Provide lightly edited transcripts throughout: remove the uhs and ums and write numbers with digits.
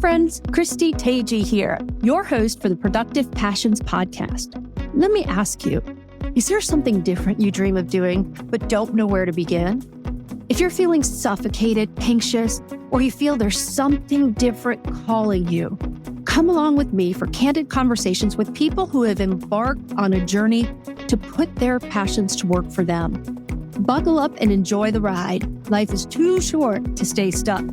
friends, Christy Teji here, your host for the Productive Passions podcast. Let me ask you, is there something different you dream of doing but don't know where to begin? If you're feeling suffocated, anxious, or you feel there's something different calling you, come along with me for candid conversations with people who have embarked on a journey to put their passions to work for them. Buckle up and enjoy the ride. Life is too short to stay stuck.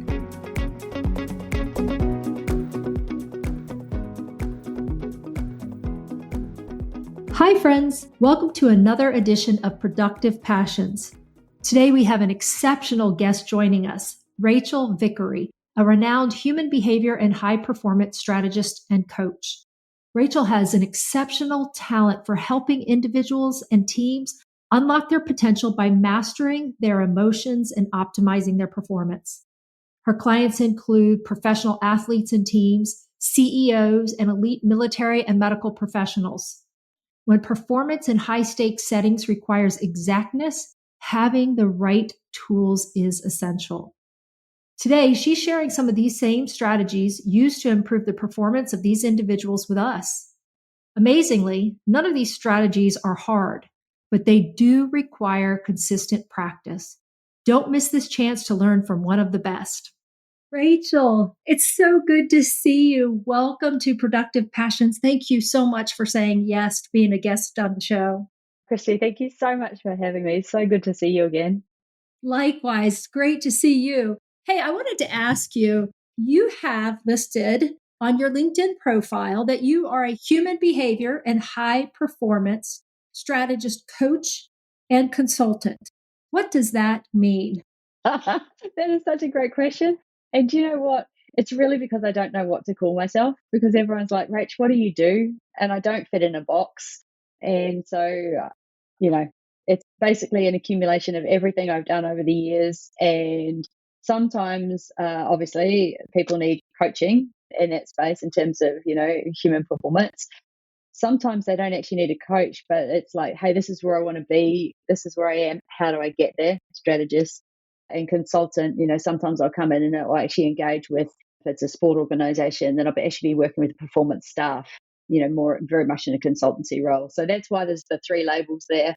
Hi friends, welcome to another edition of Productive Passions. Today we have an exceptional guest joining us, Rachel Vickery, a renowned human behavior and high performance strategist and coach. Rachel has an exceptional talent for helping individuals and teams unlock their potential by mastering their emotions and optimizing their performance. Her clients include professional athletes and teams, CEOs, and elite military and medical professionals. When performance in high-stakes settings requires exactness, having the right tools is essential. Today, she's sharing some of these same strategies used to improve the performance of these individuals with us. Amazingly, none of these strategies are hard, but they do require consistent practice. Don't miss this chance to learn from one of the best. Rachel, it's so good to see you. Welcome to Productive Passions. Thank you so much for saying yes to being a guest on the show. Christy, thank you so much for having me. It's so good to see you again. Likewise, great to see you. Hey, I wanted to ask you, you have listed on your LinkedIn profile that you are a human behavior and high performance strategist, coach, and consultant. What does that mean? That is such a great question. And do you know what? It's really because I don't know what to call myself, because everyone's like, Rach, what do you do? And I don't fit in a box. And so, it's basically an accumulation of everything I've done over the years. And sometimes, obviously, people need coaching in that space in terms of, human performance. Sometimes they don't actually need a coach, but it's like, hey, this is where I want to be. This is where I am. How do I get there? Strategist and consultant. Sometimes I'll come in and I'll actually engage with, if it's a sport organization, then I'll actually be working with the performance staff, more very much in a consultancy role. So that's why there's the three labels there.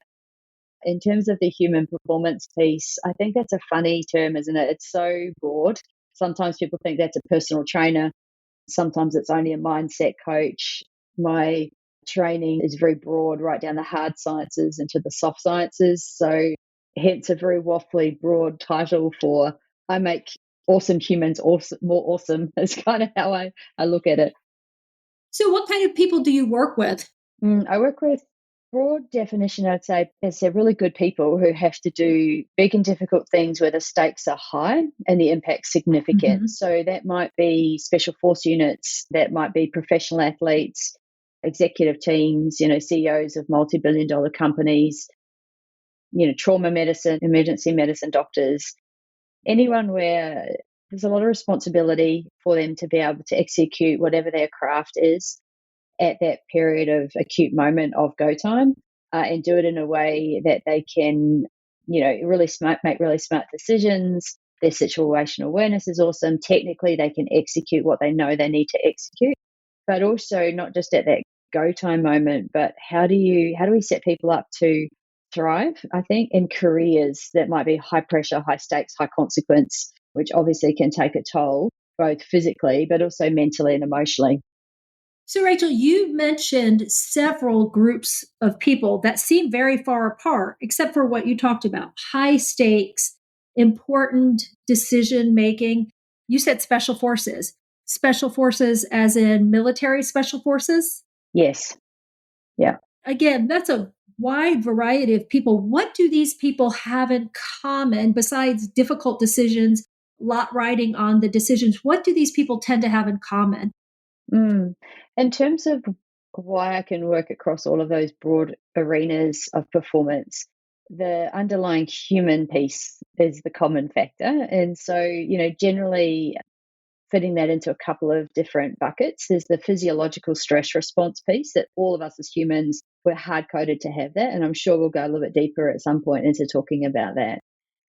In terms of the human performance piece, I think that's a funny term, isn't it? It's so broad. Sometimes people think that's a personal trainer. Sometimes it's only a mindset coach. My training is very broad, right down the hard sciences into the soft sciences. So hence a very waffly, broad title for I make awesome humans awesome, more awesome is kind of how I look at it. So what kind of people do you work with? I work with, broad definition, I'd say, is they're really good people who have to do big and difficult things where the stakes are high and the impact's significant. Mm-hmm. So that might be special force units, that might be professional athletes, executive teams, CEOs of multi-billion-dollar companies, trauma medicine, emergency medicine doctors, anyone where there's a lot of responsibility for them to be able to execute whatever their craft is at that period of acute moment of go time, and do it in a way that they can, make really smart decisions. Their situational awareness is awesome. Technically, they can execute what they know they need to execute, but also not just at that go time moment, but how do we set people up to thrive, I think, in careers that might be high pressure, high stakes, high consequence, which obviously can take a toll both physically, but also mentally and emotionally. So, Rachel, you mentioned several groups of people that seem very far apart, except for what you talked about, high stakes, important decision making. You said special forces as in military special forces? Yes. Yeah. Again, that's a wide variety of people. What do these people have in common besides difficult decisions, lot riding on the decisions? What do these people tend to have in common? In terms of why I can work across all of those broad arenas of performance, the underlying human piece is the common factor. And so, generally fitting that into a couple of different buckets. There's the physiological stress response piece that all of us as humans, we're hard-coded to have that. And I'm sure we'll go a little bit deeper at some point into talking about that.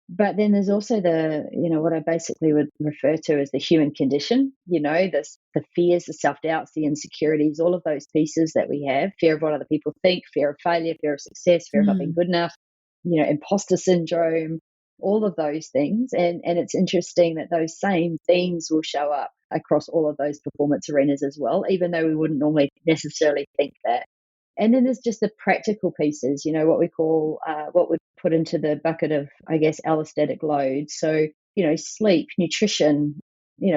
But then there's also what I basically would refer to as the human condition, the fears, the self doubts, the insecurities, all of those pieces that we have: fear of what other people think, fear of failure, fear of success, fear of not being Mm. good enough, imposter syndrome, all of those things. And it's interesting that those same themes will show up across all of those performance arenas as well, even though we wouldn't normally necessarily think that. And then there's just the practical pieces, what we call, what would put into the bucket of, I guess, allostatic load. So, sleep, nutrition,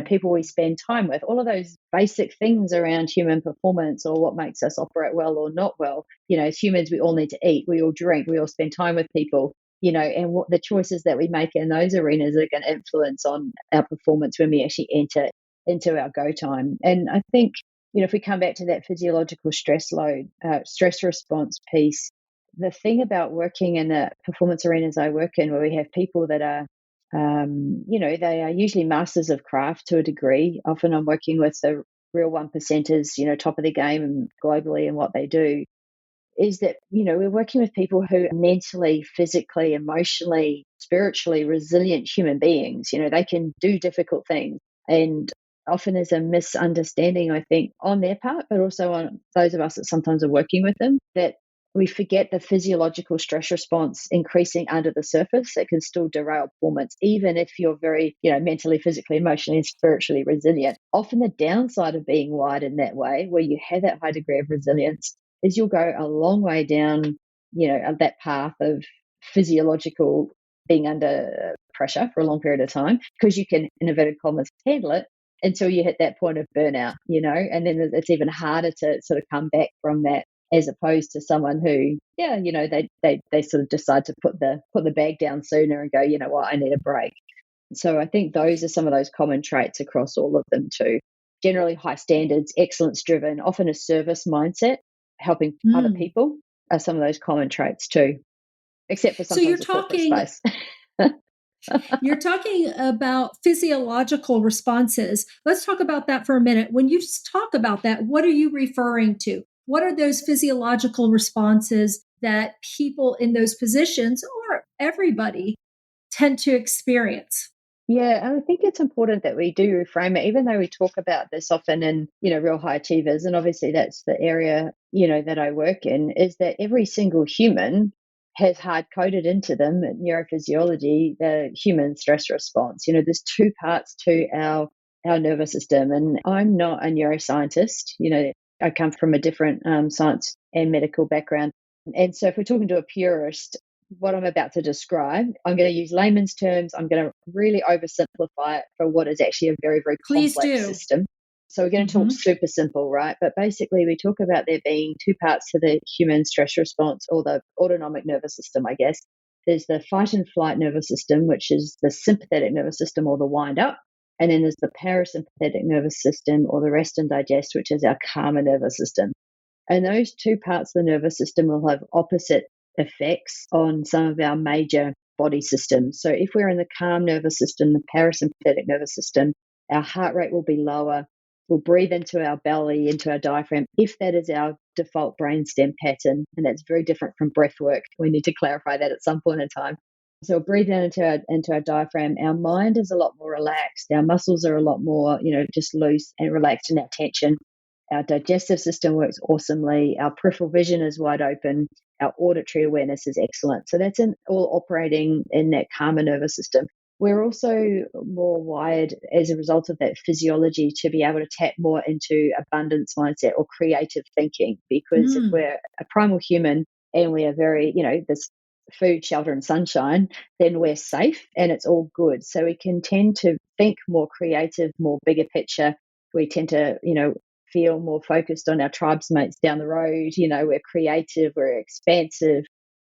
people we spend time with, all of those basic things around human performance or what makes us operate well or not well. As humans, we all need to eat, we all drink, we all spend time with people, and what the choices that we make in those arenas are going to influence on our performance when we actually enter into our go time. And I think, if we come back to that physiological stress load, stress response piece, the thing about working in the performance arenas I work in, where we have people that are, they are usually masters of craft to a degree. Often I'm working with the real one percenters, top of the game globally in what they do, is that, we're working with people who are mentally, physically, emotionally, spiritually resilient human beings. They can do difficult things. And often there's a misunderstanding, I think, on their part, but also on those of us that sometimes are working with them, that we forget the physiological stress response increasing under the surface. It can still derail performance, even if you're very, mentally, physically, emotionally, and spiritually resilient. Often the downside of being wired in that way, where you have that high degree of resilience, is you'll go a long way down, that path of physiological being under pressure for a long period of time, because you can, in inverted commas, handle it until you hit that point of burnout, and then it's even harder to sort of come back from that, as opposed to someone who, they sort of decide to put the bag down sooner and go, you know what, I need a break. So I think those are some of those common traits across all of them too. Generally high standards, excellence driven, often a service mindset, helping other Mm. people are some of those common traits too, except for So you're sometimes the corporate talking space. you're talking about physiological responses. Let's talk about that for a minute. When you talk about that, what are you referring to? What are those physiological responses that people in those positions or everybody tend to experience? Yeah, and I think it's important that we do reframe it, even though we talk about this often in, real high achievers, and obviously that's the area, that I work in, is that every single human has hard coded into them neurophysiology, the human stress response. There's two parts to our nervous system, and I'm not a neuroscientist. I come from a different science and medical background. And so if we're talking to a purist, what I'm about to describe, I'm going to use layman's terms. I'm going to really oversimplify it for what is actually a very, very Please complex do. system. So we're going to talk Hmm. super simple, right? But basically, we talk about there being two parts to the human stress response, or the autonomic nervous system, I guess. There's the fight and flight nervous system, which is the sympathetic nervous system, or the wind up. And then there's the parasympathetic nervous system, or the rest and digest, which is our calmer nervous system. And those two parts of the nervous system will have opposite effects on some of our major body systems. So if we're in the calm nervous system, the parasympathetic nervous system, our heart rate will be lower. We'll breathe into our belly, into our diaphragm, if that is our default brainstem pattern. And that's very different from breath work. We need to clarify that at some point in time. So we'll breathe down into our diaphragm. Our mind is a lot more relaxed. Our muscles are a lot more, just loose and relaxed in our tension. Our digestive system works awesomely. Our peripheral vision is wide open. Our auditory awareness is excellent. So that's all operating in that calmer nervous system. We're also more wired as a result of that physiology to be able to tap more into abundance mindset or creative thinking. Because if Mm. we're a primal human and we are very, this food, shelter, and sunshine, then we're safe and it's all good. So we can tend to think more creative, more bigger picture. We tend to, feel more focused on our tribes mates down the road. We're creative, we're expansive.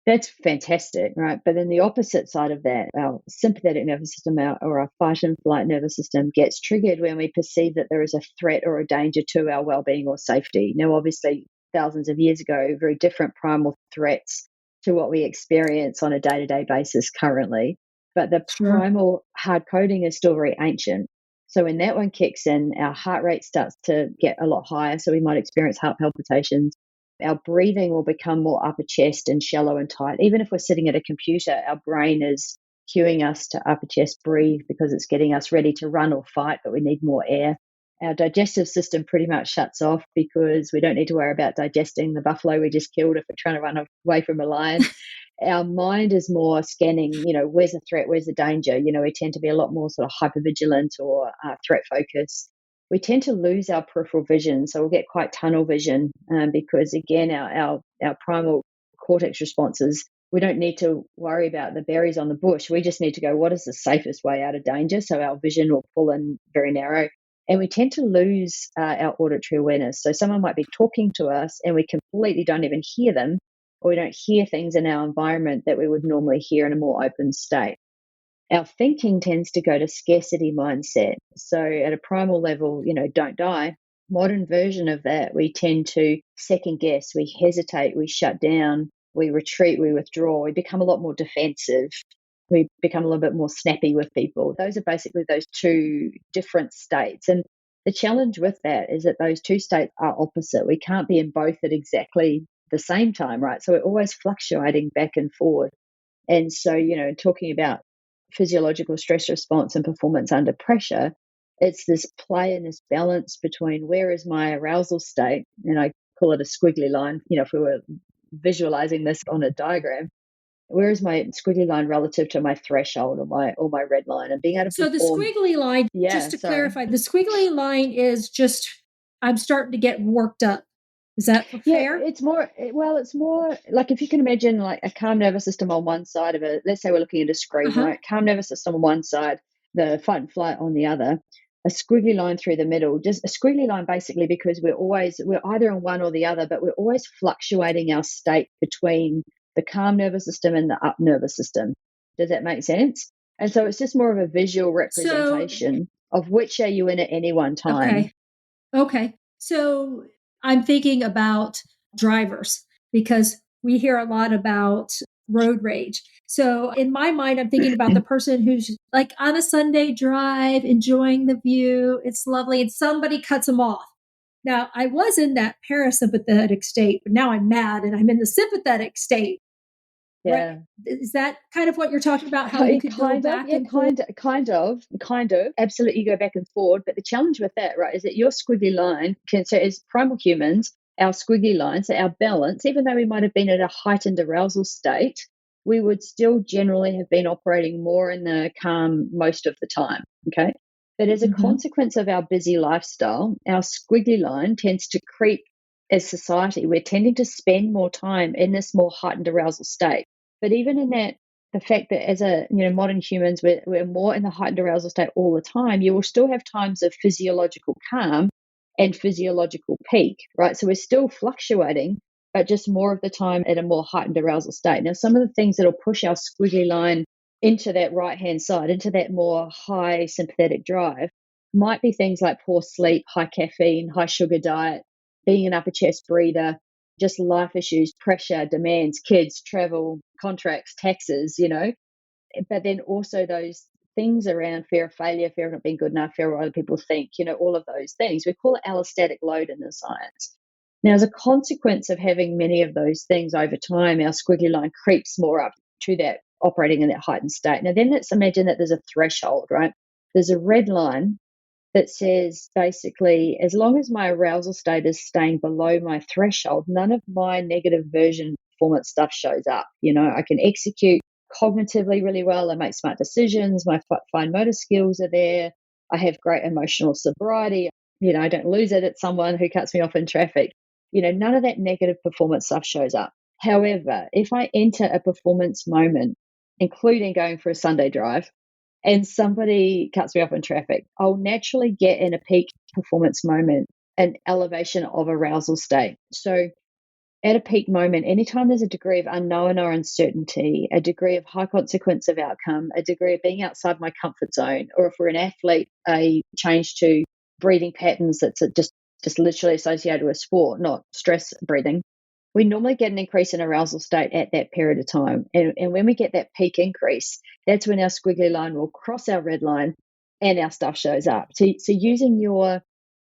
That's fantastic, right? But then the opposite side of that, our sympathetic nervous system, or our fight and flight nervous system, gets triggered when we perceive that there is a threat or a danger to our well-being or safety. Now, obviously, thousands of years ago, very different primal threats to what we experience on a day-to-day basis currently. But the Sure. primal hard coding is still very ancient. So when that one kicks in, our heart rate starts to get a lot higher. So we might experience heart palpitations. Our breathing will become more upper chest and shallow and tight. Even if we're sitting at a computer, our brain is cueing us to upper chest breathe because it's getting us ready to run or fight, but we need more air. Our digestive system pretty much shuts off because we don't need to worry about digesting the buffalo we just killed if we're trying to run away from a lion. Our mind is more scanning, where's the threat, where's the danger? We tend to be a lot more sort of hypervigilant or threat focused. We tend to lose our peripheral vision, so we'll get quite tunnel vision because, again, our primal cortex responses, we don't need to worry about the berries on the bush. We just need to go, what is the safest way out of danger? So our vision will pull in very narrow. And we tend to lose our auditory awareness. So someone might be talking to us and we completely don't even hear them, or we don't hear things in our environment that we would normally hear in a more open state. Our thinking tends to go to scarcity mindset. So at a primal level, don't die. Modern version of that, we tend to second guess, we hesitate, we shut down, we retreat, we withdraw, we become a lot more defensive. We become a little bit more snappy with people. Those are basically those two different states. And the challenge with that is that those two states are opposite. We can't be in both at exactly the same time, right? So we're always fluctuating back and forward. And so, talking about physiological stress response and performance under pressure, it's this play and this balance between where is my arousal state, and I call it a squiggly line, if we were visualizing this on a diagram, where is my squiggly line relative to my threshold or my red line, and being able to So the perform. squiggly line, just to clarify, the squiggly line is just, I'm starting to get worked up. Is that fair? It's more like, if you can imagine like a calm nervous system on one side of it. Let's say we're looking at a screen, right? Calm nervous system on one side, the fight and flight on the other, a squiggly line through the middle. Just a squiggly line basically because we're either on one or the other, but we're always fluctuating our state between the calm nervous system and the up nervous system. Does that make sense? And so it's just more of a visual representation of which are you in at any one time. Okay. So I'm thinking about drivers because we hear a lot about road rage. So in my mind, I'm thinking about the person who's like on a Sunday drive, enjoying the view. It's lovely. And somebody cuts them off. Now, I was in that parasympathetic state, but now I'm mad and I'm in the sympathetic state. Yeah. Right? Is that kind of what you're talking about? How you could go back and forth? Kind of. Absolutely, go back and forward. But the challenge with that, right, is that your squiggly line so as primal humans, our squiggly line, so our balance, even though we might have been at a heightened arousal state, we would still generally have been operating more in the calm most of the time. Okay. But as a consequence of our busy lifestyle, our squiggly line tends to creep. As society, we're tending to spend more time in this more heightened arousal state. But even in that, the fact that as modern humans, we're more in the heightened arousal state all the time, you will still have times of physiological calm and physiological peak, right? So we're still fluctuating, but just more of the time at a more heightened arousal state. Now, some of the things that'll push our squiggly line into that right-hand side, into that more high sympathetic drive, might be things like poor sleep, high caffeine, high sugar diet, being an upper chest breather, just life issues, pressure, demands, kids, travel, contracts, taxes, but then also those things around fear of failure, fear of not being good enough, fear of what other people think, all of those things. We call it allostatic load in the science. Now, as a consequence of having many of those things over time, our squiggly line creeps more up to that operating in that heightened state. Now, then let's imagine that there's a threshold, right? There's a red line that says basically, as long as my arousal state is staying below my threshold, none of my negative version performance stuff shows up. I can execute cognitively really well. I make smart decisions. My fine motor skills are there. I have great emotional sobriety. I don't lose it at someone who cuts me off in traffic. None of that negative performance stuff shows up. However, if I enter a performance moment, including going for a Sunday drive, and somebody cuts me off in traffic, I'll naturally get in a peak performance moment an elevation of arousal state. So at a peak moment, anytime there's a degree of unknown or uncertainty, a degree of high consequence of outcome, a degree of being outside my comfort zone, or if we're an athlete, a change to breathing patterns that's just literally associated with sport, not stress breathing, we normally get an increase in arousal state at that period of time. And when we get that peak increase, that's when our squiggly line will cross our red line and our stuff shows up. So using your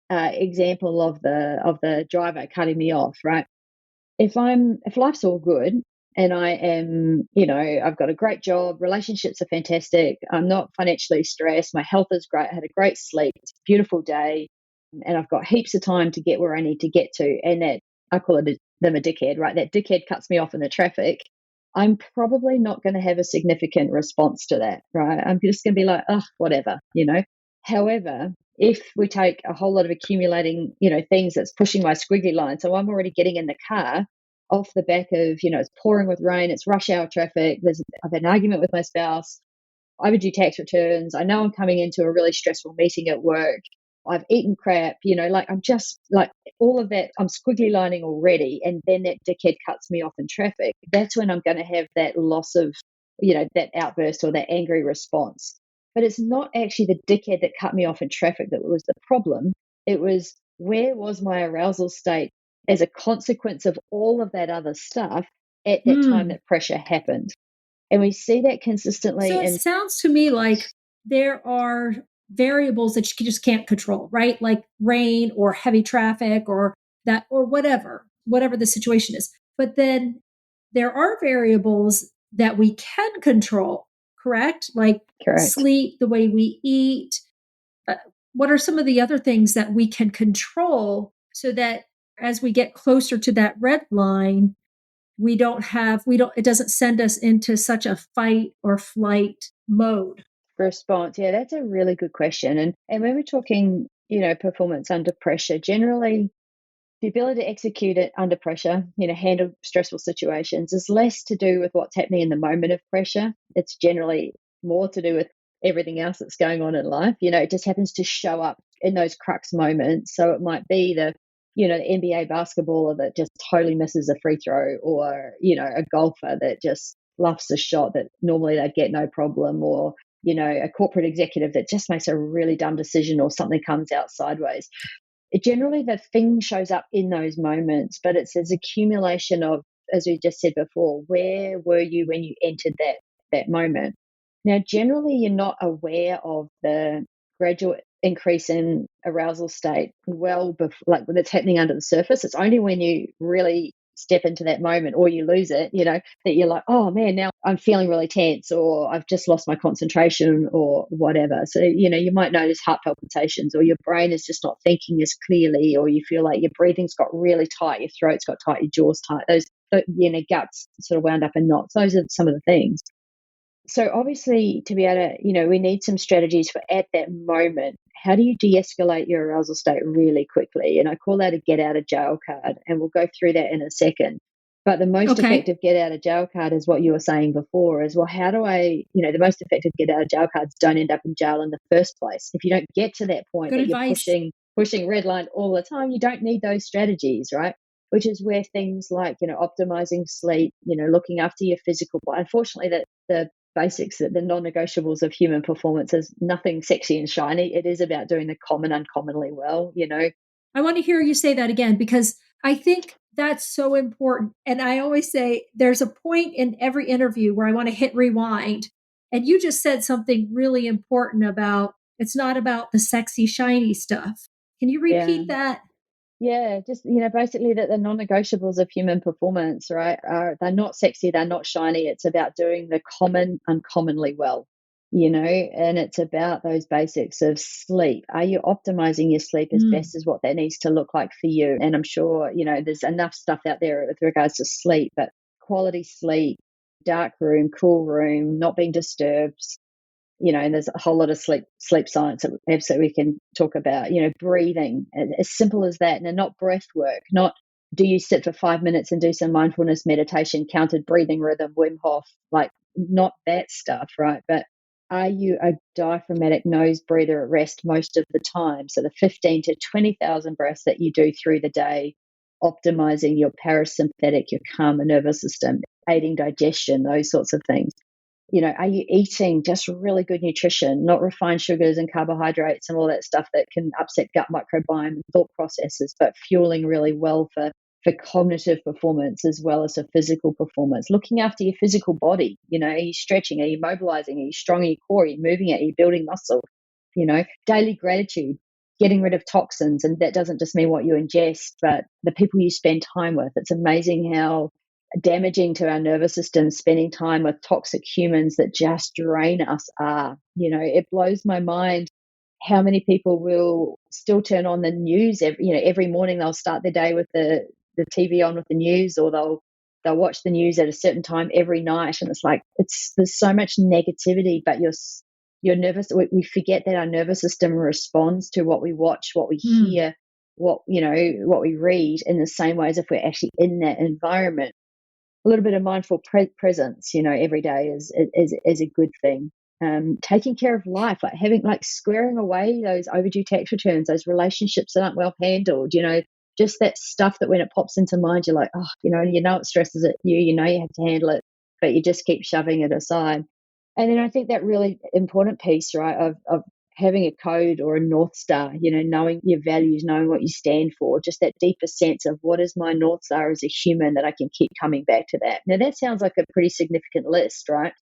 example of the driver cutting me off, right? If life's all good and I am, I've got a great job, relationships are fantastic, I'm not financially stressed, my health is great, I had a great sleep, it's a beautiful day, and I've got heaps of time to get where I need to get to, and that I call them a dickhead, right? That dickhead cuts me off in the traffic. I'm probably not going to have a significant response to that, right? I'm just going to be like, oh, whatever. However, if we take a whole lot of accumulating, things that's pushing my squiggly line, so I'm already getting in the car off the back of, it's pouring with rain, it's rush hour traffic, I've had an argument with my spouse, overdue tax returns, I know I'm coming into a really stressful meeting at work, I've eaten crap, like I'm just like all of that, I'm squiggly lining already, and then that dickhead cuts me off in traffic. That's when I'm going to have that loss of, that outburst or that angry response. But it's not actually the dickhead that cut me off in traffic that was the problem. It was, where was my arousal state as a consequence of all of that other stuff at that time Mm. that pressure happened? And we see that consistently. So it And sounds to me like there are variables that you just can't control, right? Like rain or heavy traffic or that or whatever the situation is. But then there are variables that we can control, correct? Like correct. sleep, the way we eat. Uh, what are some of the other things that we can control so that as we get closer to that red line, it doesn't send us into such a fight or flight mode? Response. Yeah, that's a really good question. And when we're talking, performance under pressure, generally the ability to execute it under pressure, handle stressful situations is less to do with what's happening in the moment of pressure. It's generally more to do with everything else that's going on in life. It just happens to show up in those crux moments. So it might be the NBA basketballer that just totally misses a free throw, or, a golfer that just luffs a shot that normally they'd get no problem, or, a corporate executive that just makes a really dumb decision, or something comes out sideways. Generally the thing shows up in those moments, but it's this accumulation of, as we just said before, where were you when you entered that moment? Now, generally, you're not aware of the gradual increase in arousal state well before, like when it's happening under the surface. It's only when you really step into that moment or you lose it, that you're like, oh man, now I'm feeling really tense, or I've just lost my concentration, or whatever. So, you might notice heart palpitations, or your brain is just not thinking as clearly, or you feel like your breathing's got really tight, your throat's got tight, your jaw's tight, those, guts sort of wound up in knots. Those are some of the things. So obviously, to be able to, we need some strategies for at that moment. How do you de-escalate your arousal state really quickly? And I call that a get out of jail card, and we'll go through that in a second. But the most Okay. effective get out of jail card is what you were saying before, is, well, how do I, the most effective get out of jail cards don't end up in jail in the first place. If you don't get to that point Good that you're advice. pushing red line all the time, you don't need those strategies, right? Which is where things like, optimizing sleep, looking after your physical body. Unfortunately, that the basics, that the non-negotiables of human performance is nothing sexy and shiny. It is about doing the common uncommonly well. I want to hear you say that again because I think that's so important. And I always say there's a point in every interview where I want to hit rewind. And you just said something really important about it's not about the sexy, shiny stuff. Can you Yeah. repeat that? Yeah, just, basically that the non-negotiables of human performance, right, are, they're not sexy, they're not shiny. It's about doing the common uncommonly well, and it's about those basics of sleep. Are you optimizing your sleep as Mm. best as what that needs to look like for you? And I'm sure, there's enough stuff out there with regards to sleep, but quality sleep, dark room, cool room, not being disturbed, and there's a whole lot of sleep science that absolutely we can talk about, breathing, as simple as that. And not breath work, not do you sit for 5 minutes and do some mindfulness meditation, counted breathing rhythm, Wim Hof, like not that stuff, right? But are you a diaphragmatic nose breather at rest most of the time? So the 15 to 20,000 breaths that you do through the day, optimizing your parasympathetic, your calmer nervous system, aiding digestion, those sorts of things. Are you eating just really good nutrition, not refined sugars and carbohydrates and all that stuff that can upset gut microbiome and thought processes, but fueling really well for cognitive performance as well as for physical performance? Looking after your physical body, are you stretching? Are you mobilizing? Are you strong in your core? Are you moving it? Are you building muscle? Daily gratitude, getting rid of toxins. And that doesn't just mean what you ingest, but the people you spend time with. It's amazing how damaging to our nervous system spending time with toxic humans that just drain us are. It blows my mind how many people will still turn on the news every morning. They'll start their day with the TV on with the news, or they'll watch the news at a certain time every night, and it's like there's so much negativity, but you're nervous. We forget that our nervous system responds to what we watch, what we hear, what we read, in the same way as if we're actually in that environment. A little bit of mindful presence, every day is a good thing. Taking care of life, like squaring away those overdue tax returns, those relationships that aren't well handled, just that stuff that when it pops into mind, you're like, oh, it stresses it you have to handle it, but you just keep shoving it aside. And then I think that really important piece, right, of having a code or a North Star, knowing your values, knowing what you stand for, just that deeper sense of what is my North Star as a human, that I can keep coming back to that. Now, that sounds like a pretty significant list, right?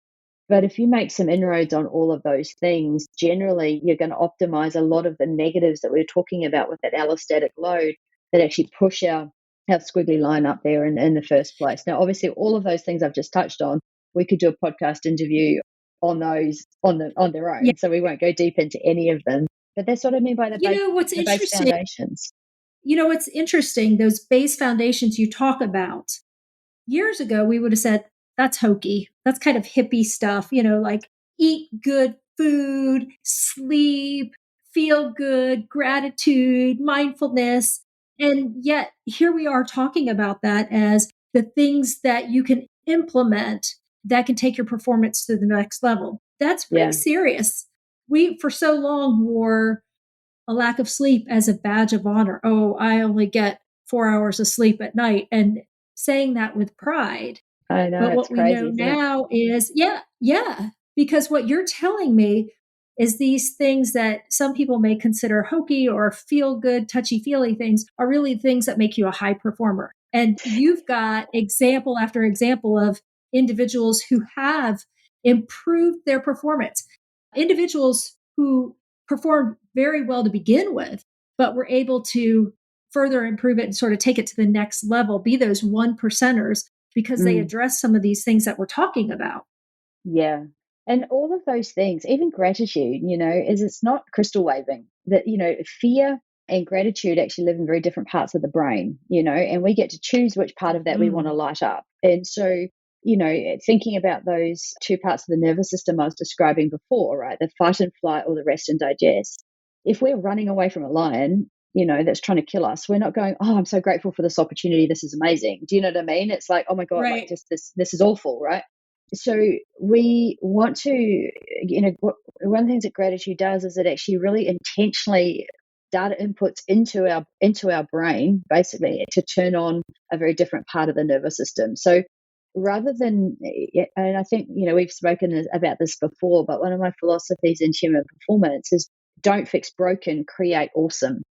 But if you make some inroads on all of those things, generally you're going to optimize a lot of the negatives that we're talking about with that allostatic load that actually push our squiggly line up there in the first place. Now, obviously, all of those things I've just touched on, we could do a podcast interview on those on their Yeah. own, so we won't go deep into any of them. But that's what I mean by the What's base interesting? foundations. What's interesting? Those base foundations you talk about. Years ago, we would have said that's hokey. That's kind of hippie stuff. Like eat good food, sleep, feel good, gratitude, mindfulness. And yet, here we are talking about that as the things that you can implement that can take your performance to the next level. That's pretty Yeah, serious. We, for so long, wore a lack of sleep as a badge of honor. Oh, I only get 4 hours of sleep at night, and saying that with pride. I know, But it's what we know crazy, isn't it? now is, yeah, because what you're telling me is these things that some people may consider hokey or feel good, touchy feely things are really things that make you a high performer. And you've got example after example of individuals who have improved their performance, individuals who performed very well to begin with, but were able to further improve it and sort of take it to the next level, be those one percenters because they Mm. address some of these things that we're talking about. Yeah. And all of those things, even gratitude, is it's not crystal waving. That, fear and gratitude actually live in very different parts of the brain, and we get to choose which part of that we want to light up. And so, thinking about those two parts of the nervous system I was describing before, right? The fight and flight or the rest and digest. If we're running away from a lion, that's trying to kill us, we're not going, oh, I'm so grateful for this opportunity. This is amazing. Do you know what I mean? It's like, oh my God, like Right. just this is awful, right? So we want to, one of the things that gratitude does is it actually really intentionally data inputs into our brain, basically, to turn on a very different part of the nervous system. So rather than, and I think, we've spoken about this before, but one of my philosophies in human performance is don't fix broken, create awesome.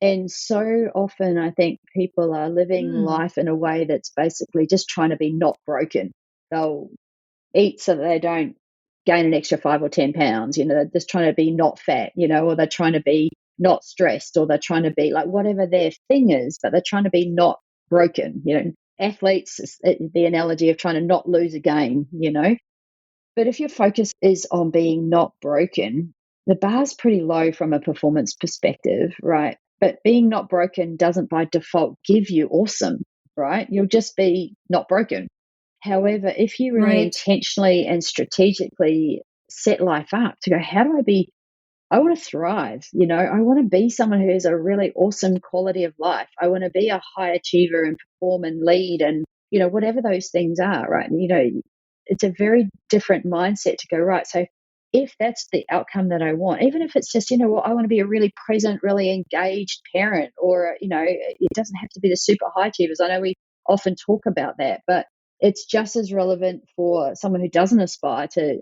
And so often I think people are living Mm. life in a way that's basically just trying to be not broken. They'll eat so that they don't gain an extra 5 or 10 pounds. They're just trying to be not fat, or they're trying to be not stressed, or they're trying to be like whatever their thing is, but they're trying to be not broken. Athletes, the analogy of trying to not lose a game. But if your focus is on being not broken, the bar's pretty low from a performance perspective, right? But being not broken doesn't by default give you awesome, right? You'll just be not broken. However, if you really Right. intentionally and strategically set life up to go, how do I want to thrive, I want to be someone who has a really awesome quality of life. I want to be a high achiever and perform and lead and, whatever those things are, right? It's a very different mindset to go, right. So if that's the outcome that I want, even if it's just, I want to be a really present, really engaged parent, or, it doesn't have to be the super high achievers. I know we often talk about that, but it's just as relevant for someone who doesn't aspire to,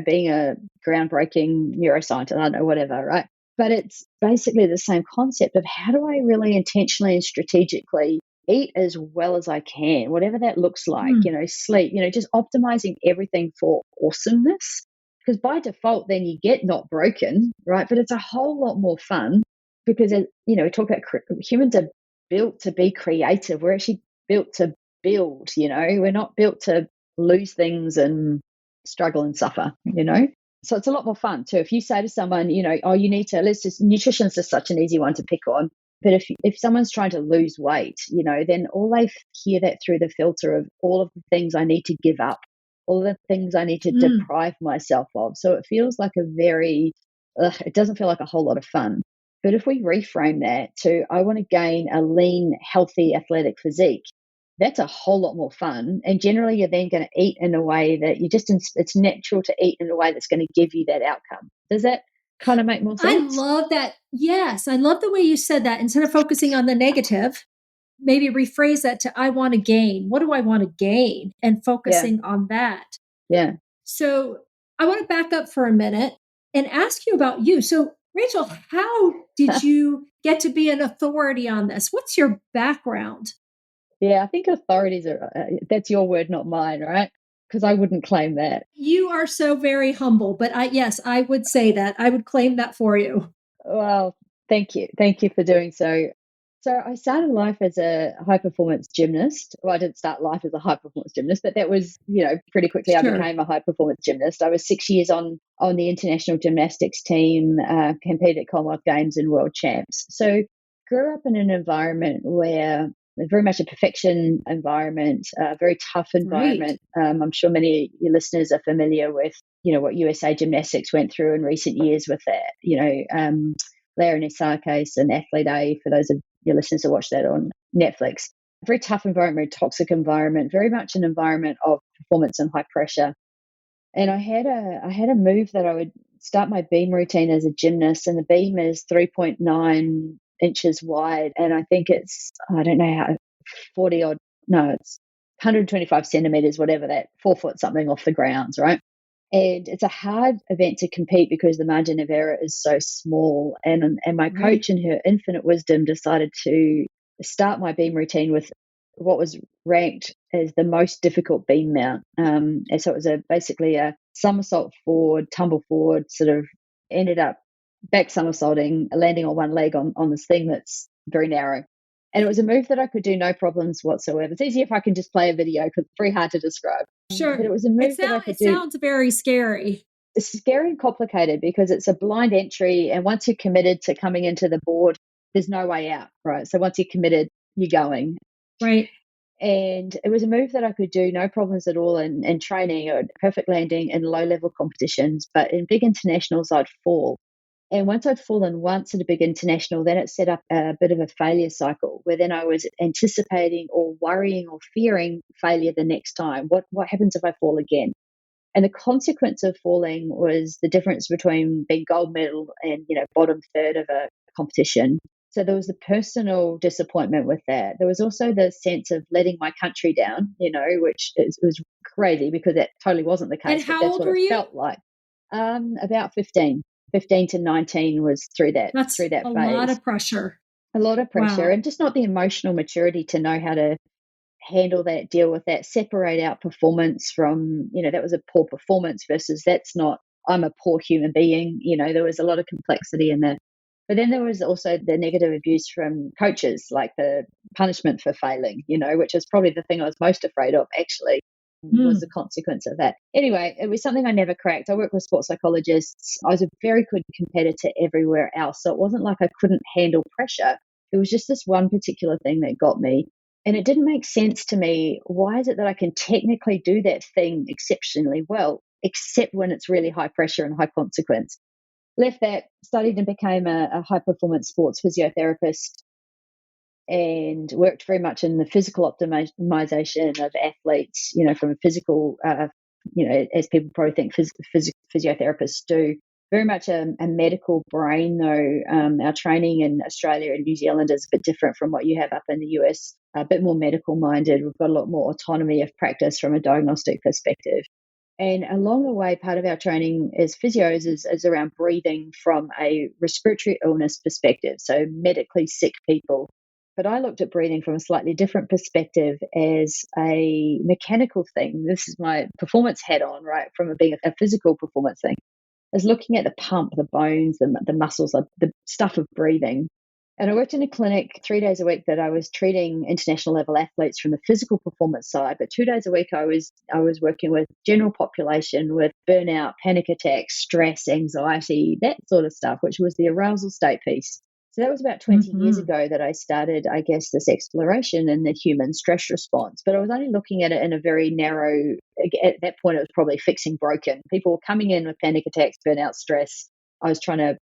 being a groundbreaking neuroscientist, I don't know, whatever, right? But it's basically the same concept of how do I really intentionally and strategically eat as well as I can, whatever that looks like, Mm. sleep, just optimizing everything for awesomeness. Because by default, then you get not broken, right? But it's a whole lot more fun because, we talk about humans are built to be creative. We're actually built to build, we're not built to lose things and struggle and suffer, So it's a lot more fun too. If you say to someone, oh, you need to, nutrition is just such an easy one to pick on. But if someone's trying to lose weight, then all they hear that through the filter of all of the things I need to give up, all the things I need to deprive myself of. So it feels like it doesn't feel like a whole lot of fun. But if we reframe that to, I want to gain a lean, healthy, athletic physique, that's a whole lot more fun. And generally, you're then going to eat in a way that it's natural to eat in a way that's going to give you that outcome. Does that kind of make more sense? I love that. Yes, I love the way you said that. Instead of focusing on the negative, maybe rephrase that to, I want to gain. What do I want to gain? And focusing on that. Yeah. So I want to back up for a minute and ask you about you. So, Rachel, how did you get to be an authority on this? What's your background? Yeah, I think authorities that's your word, not mine, right? Because I wouldn't claim that. You are so very humble, but yes, I would say that. I would claim that for you. Well, thank you. Thank you for doing so. So I started life as a high performance gymnast. Well, I didn't start life as a high performance gymnast, but that was, pretty quickly I became a high performance gymnast. I was 6 years on the international gymnastics team, competed at Commonwealth Games and World Champs. So grew up in an environment where very much a perfection environment, a very tough environment. Right. I'm sure many of your listeners are familiar with, what USA Gymnastics went through in recent years with that, Larry Nassar's and Athlete A, for those of your listeners who watch that on Netflix. Very tough environment, toxic environment, very much an environment of performance and high pressure. And I had a move that I would start my beam routine as a gymnast, and the beam is 3.9 inches wide, and I think it's, I don't know how, 40 odd, no, it's 125 centimeters, whatever that, 4 foot something off the grounds, right? And it's a hard event to compete because the margin of error is so small. And my coach, in her infinite wisdom, decided to start my beam routine with what was ranked as the most difficult beam mount. And so it was basically a somersault forward, tumble forward, sort of ended up back somersaulting, landing on one leg on this thing that's very narrow. And it was a move that I could do no problems whatsoever. It's easier if I can just play a video because it's very hard to describe. Sure. But it was a move that I could do. It sounds very scary. It's scary and complicated because it's a blind entry. And once you're committed to coming into the board, there's no way out, right? So once you're committed, you're going. Right. And it was a move that I could do no problems at all in training or perfect landing in low-level competitions. But in big internationals, I'd fall. And once I'd fallen once at a big international, then it set up a bit of a failure cycle where then I was anticipating or worrying or fearing failure the next time. What happens if I fall again? And the consequence of falling was the difference between being gold medal and, bottom third of a competition. So there was the personal disappointment with that. There was also the sense of letting my country down, which was crazy because that totally wasn't the case. And how old were you? Felt like. About 15 to 19 was through that phase. A lot of pressure. A lot of pressure. Wow. And just not the emotional maturity to know how to handle that, deal with that, separate out performance from, that was a poor performance versus that's not, I'm a poor human being. There was a lot of complexity in that. But then there was also the negative abuse from coaches, like the punishment for failing, which is probably the thing I was most afraid of, actually. Was the consequence of that. Anyway, it was something I never cracked. I worked with sports psychologists. I was a very good competitor everywhere else. So it wasn't like I couldn't handle pressure. It was just this one particular thing that got me. And it didn't make sense to me. Why is it that I can technically do that thing exceptionally well, except when it's really high pressure and high consequence? Left that, studied and became a high performance sports physiotherapist, and worked very much in the physical optimization of athletes, from a physical, as people probably think physiotherapists do. Very much a medical brain, though. Our training in Australia and New Zealand is a bit different from what you have up in the US, a bit more medical minded. We've got a lot more autonomy of practice from a diagnostic perspective. And along the way, part of our training as physios is around breathing from a respiratory illness perspective, so medically sick people. But I looked at breathing from a slightly different perspective as a mechanical thing. This is my performance hat on, right, from being a physical performance thing. Is looking at the pump, the bones, the muscles, the stuff of breathing. And I worked in a clinic 3 days a week that I was treating international level athletes from the physical performance side, but 2 days a week I was working with general population with burnout, panic attacks, stress, anxiety, that sort of stuff, which was the arousal state piece. So that was about 20 years Hmm. ago that I started, I guess, this exploration in the human stress response. But I was only looking at it in a very narrow, at that point, it was probably fixing broken. People were coming in with panic attacks, burnout, stress. I was trying to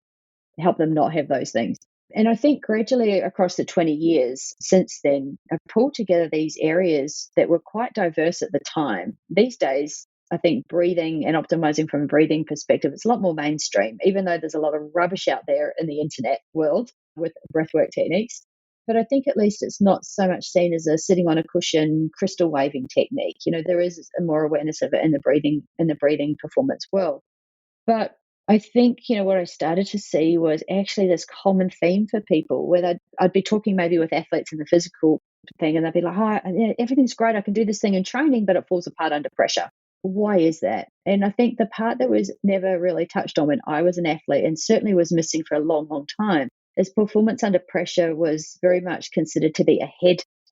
help them not have those things. And I think gradually across the 20 years since then, I've pulled together these areas that were quite diverse at the time. These days, I think breathing and optimizing from a breathing perspective, it's a lot more mainstream, even though there's a lot of rubbish out there in the internet world with breathwork techniques. But I think at least it's not so much seen as a sitting on a cushion crystal waving technique. There is a more awareness of it in the breathing performance world. But I think, what I started to see was actually this common theme for people where I'd be talking maybe with athletes in the physical thing and they'd be like, oh, yeah, everything's great. I can do this thing in training, but it falls apart under pressure. Why is that? And I think the part that was never really touched on when I was an athlete and certainly was missing for a long, long time is performance under pressure was very much considered to be a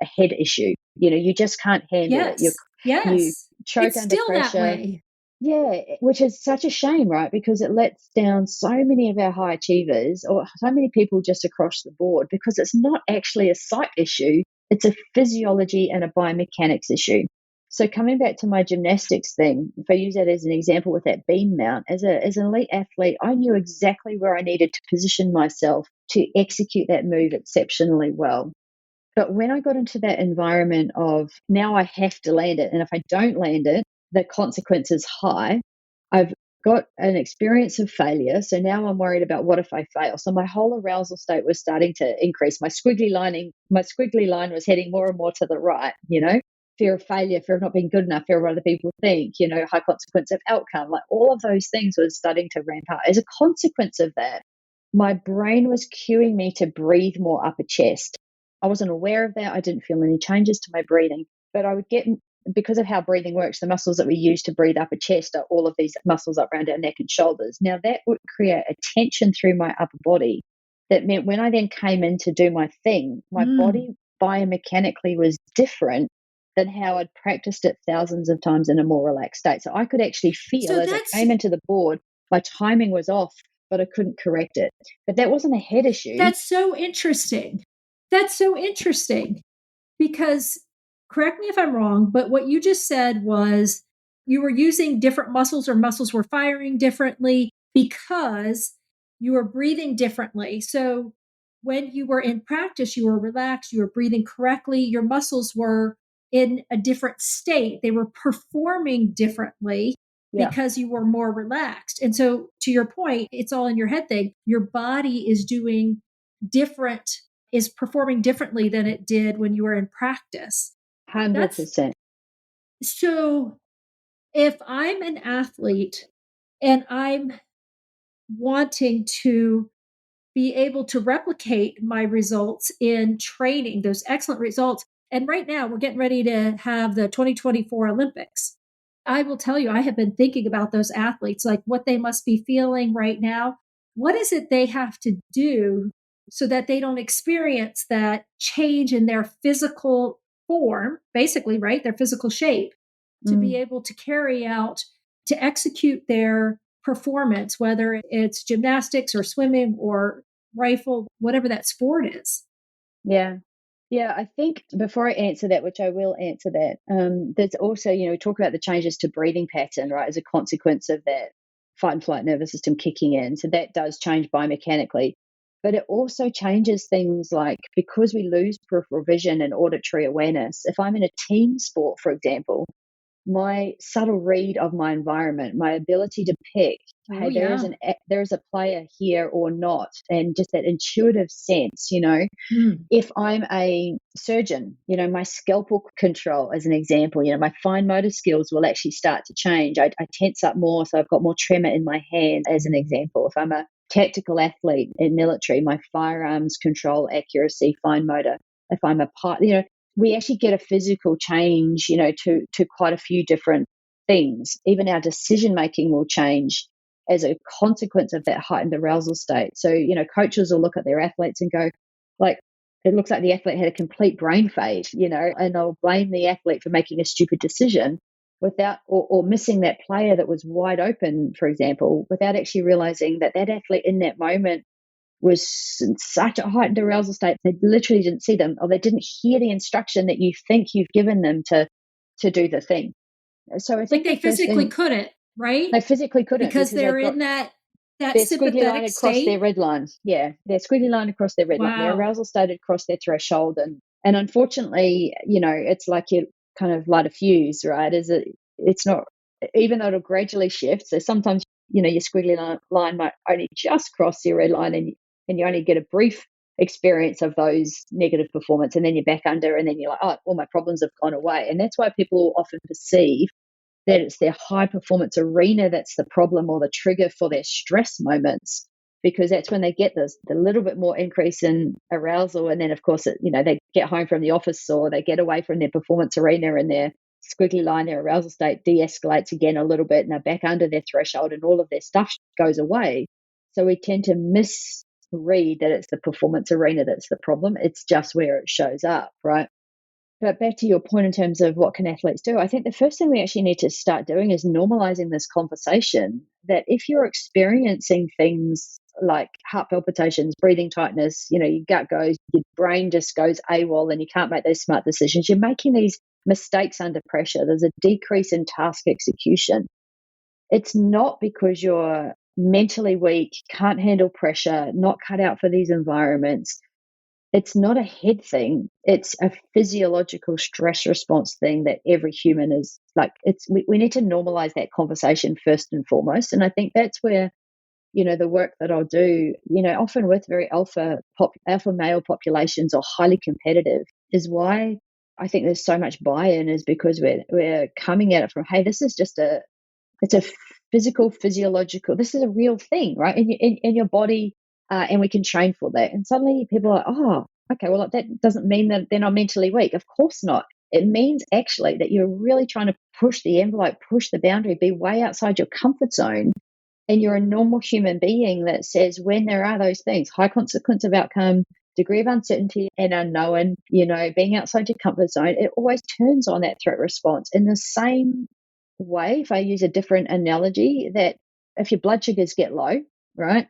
head issue. You just can't handle it. Yes. You Yes. choke It's under still that pressure. way. Yeah, which is such a shame, right? Because it lets down so many of our high achievers or so many people just across the board because it's not actually a psych issue, it's a physiology and a biomechanics issue. So coming back to my gymnastics thing, if I use that as an example with that beam mount, as an elite athlete, I knew exactly where I needed to position myself to execute that move exceptionally well. But when I got into that environment of now I have to land it, and if I don't land it, the consequence is high. I've got an experience of failure. So now I'm worried about what if I fail. So my whole arousal state was starting to increase. My squiggly line was heading more and more to the right. Fear of failure, fear of not being good enough, fear of what other people think, high consequence of outcome. Like all of those things was starting to ramp up. As a consequence of that, my brain was cueing me to breathe more upper chest. I wasn't aware of that. I didn't feel any changes to my breathing, but I would get, because of how breathing works, the muscles that we use to breathe upper chest are all of these muscles up around our neck and shoulders. Now, that would create a tension through my upper body that meant when I then came in to do my thing, my Mm. body biomechanically was different than how I'd practiced it thousands of times in a more relaxed state. So I could actually feel So as I came into the board, my timing was off, but I couldn't correct it. But that wasn't a head issue. that's so interesting. That's so interesting because, correct me if I'm wrong, but what you just said was you were using different muscles or muscles were firing differently because you were breathing differently. So when you were in practice, you were relaxed, you were breathing correctly, your muscles were in a different state. They were performing differently Yeah, because you were more relaxed. And so, to your point, it's all in your head thing. Your body is doing different, is performing differently than it did when you were in practice. That's 100%. so, if I'm an athlete and I'm wanting to be able to replicate my results in training, those excellent results. And right now, we're getting ready to have the 2024 Olympics. I will tell you, I have been thinking about those athletes, like what they must be feeling right now. What is it they have to do so that they don't experience that change in their physical form, basically, right? Their physical shape, to be Mm, able to carry out, to execute their performance, whether it's gymnastics or swimming or rifle, whatever that sport is. yeah. Yeah, I think before I answer that, which I will answer that, there's also, we talk about the changes to breathing pattern, right, as a consequence of that fight and flight nervous system kicking in. So that does change biomechanically. But it also changes things like because we lose peripheral vision and auditory awareness. If I'm in a team sport, for example, my subtle read of my environment, my ability to pick, Oh, hey, yeah. there is a player here or not, and just that intuitive sense. Mm. If I'm a surgeon, my scalpel control, as an example, my fine motor skills will actually start to change. I tense up more, so I've got more tremor in my hand, as an example. If I'm a tactical athlete in military, my firearms control accuracy, fine motor. If I'm a pilot, we actually get a physical change, to quite a few different things. Even our decision making will change as a consequence of that heightened arousal state. So, coaches will look at their athletes and go, Like, it looks like the athlete had a complete brain fade, and they'll blame the athlete for making a stupid decision without, or missing that player that was wide open, for example, without actually realizing that that athlete in that moment was in such a heightened arousal state, they literally didn't see them, or they didn't hear the instruction that you think you've given them to do the thing. So I Like think they the first physically thing, couldn't, right? they physically couldn't Because because they've they're got in that their squiggly line sympathetic across their state. red line. Yeah, their squiggly line across their red line. Their Wow. arousal state across their threshold, and unfortunately, it's like you kind of light a fuse, right? It's not, even though it'll gradually shift. So sometimes your squiggly line might only just cross your red line, and you only get a brief experience of those negative performance, and then you're back under, and then you're like, oh, all my problems have gone away. And that's why people often perceive that it's their high performance arena that's the problem or the trigger for their stress moments, because that's when they get the little bit more increase in arousal. And then, of course, they get home from the office, or they get away from their performance arena, and their squiggly line, their arousal state de-escalates again a little bit, and they're back under their threshold, and all of their stuff goes away. So we tend to misread that it's the performance arena that's the problem. It's just where it shows up, right? But back to your point in terms of what can athletes do, I think the first thing we actually need to start doing is normalizing this conversation, that if you're experiencing things like heart palpitations, breathing tightness, your gut goes, your brain just goes AWOL, and you can't make those smart decisions, you're making these mistakes under pressure, there's a decrease in task execution. It's not because you're mentally weak, can't handle pressure, not cut out for these environments. It's not a head thing. It's a physiological stress response thing that every human is like. We need to normalize that conversation first and foremost. And I think that's where, the work that I'll do, often with very alpha male populations, or highly competitive, is why I think there's so much buy-in, is because we're coming at it from, hey, this is just it's a physiological, this is a real thing, right? In your body, and we can train for that. And suddenly people are like, oh, okay, well, that doesn't mean that they're not mentally weak. Of course not. It means actually that you're really trying to push the envelope, push the boundary, be way outside your comfort zone. And you're a normal human being that says, when there are those things, high consequence of outcome, degree of uncertainty and unknown, being outside your comfort zone, it always turns on that threat response. In the same way, if I use a different analogy, that if your blood sugars get low, right,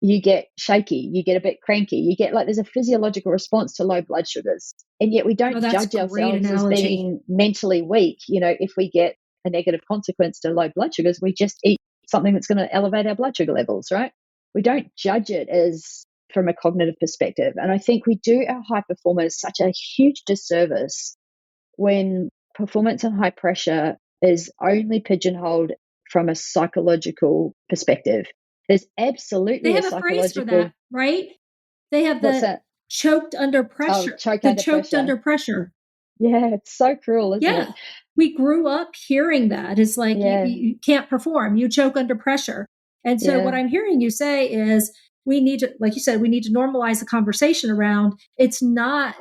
you get shaky, you get a bit cranky, you get like, there's a physiological response to low blood sugars. And yet we Oh, don't that's judge great ourselves as analogy. being mentally weak. If we get a negative consequence to low blood sugars, we just eat something that's going to elevate our blood sugar levels, right? We don't judge it as from a cognitive perspective. And I think we do our high performers such a huge disservice when performance and high pressure is only pigeonholed from a psychological perspective. There's They absolutely a have a phrase for that, psychological, right? They have what's the that? choked under Oh, pressure, choke the under choked pressure. under pressure. Yeah, it's so cruel, isn't it? Yeah. We grew up hearing that. It's like Yeah, you can't perform, you choke under pressure. And so what yeah, I'm hearing you say is we need to, like you said, we need to normalize the conversation around it's not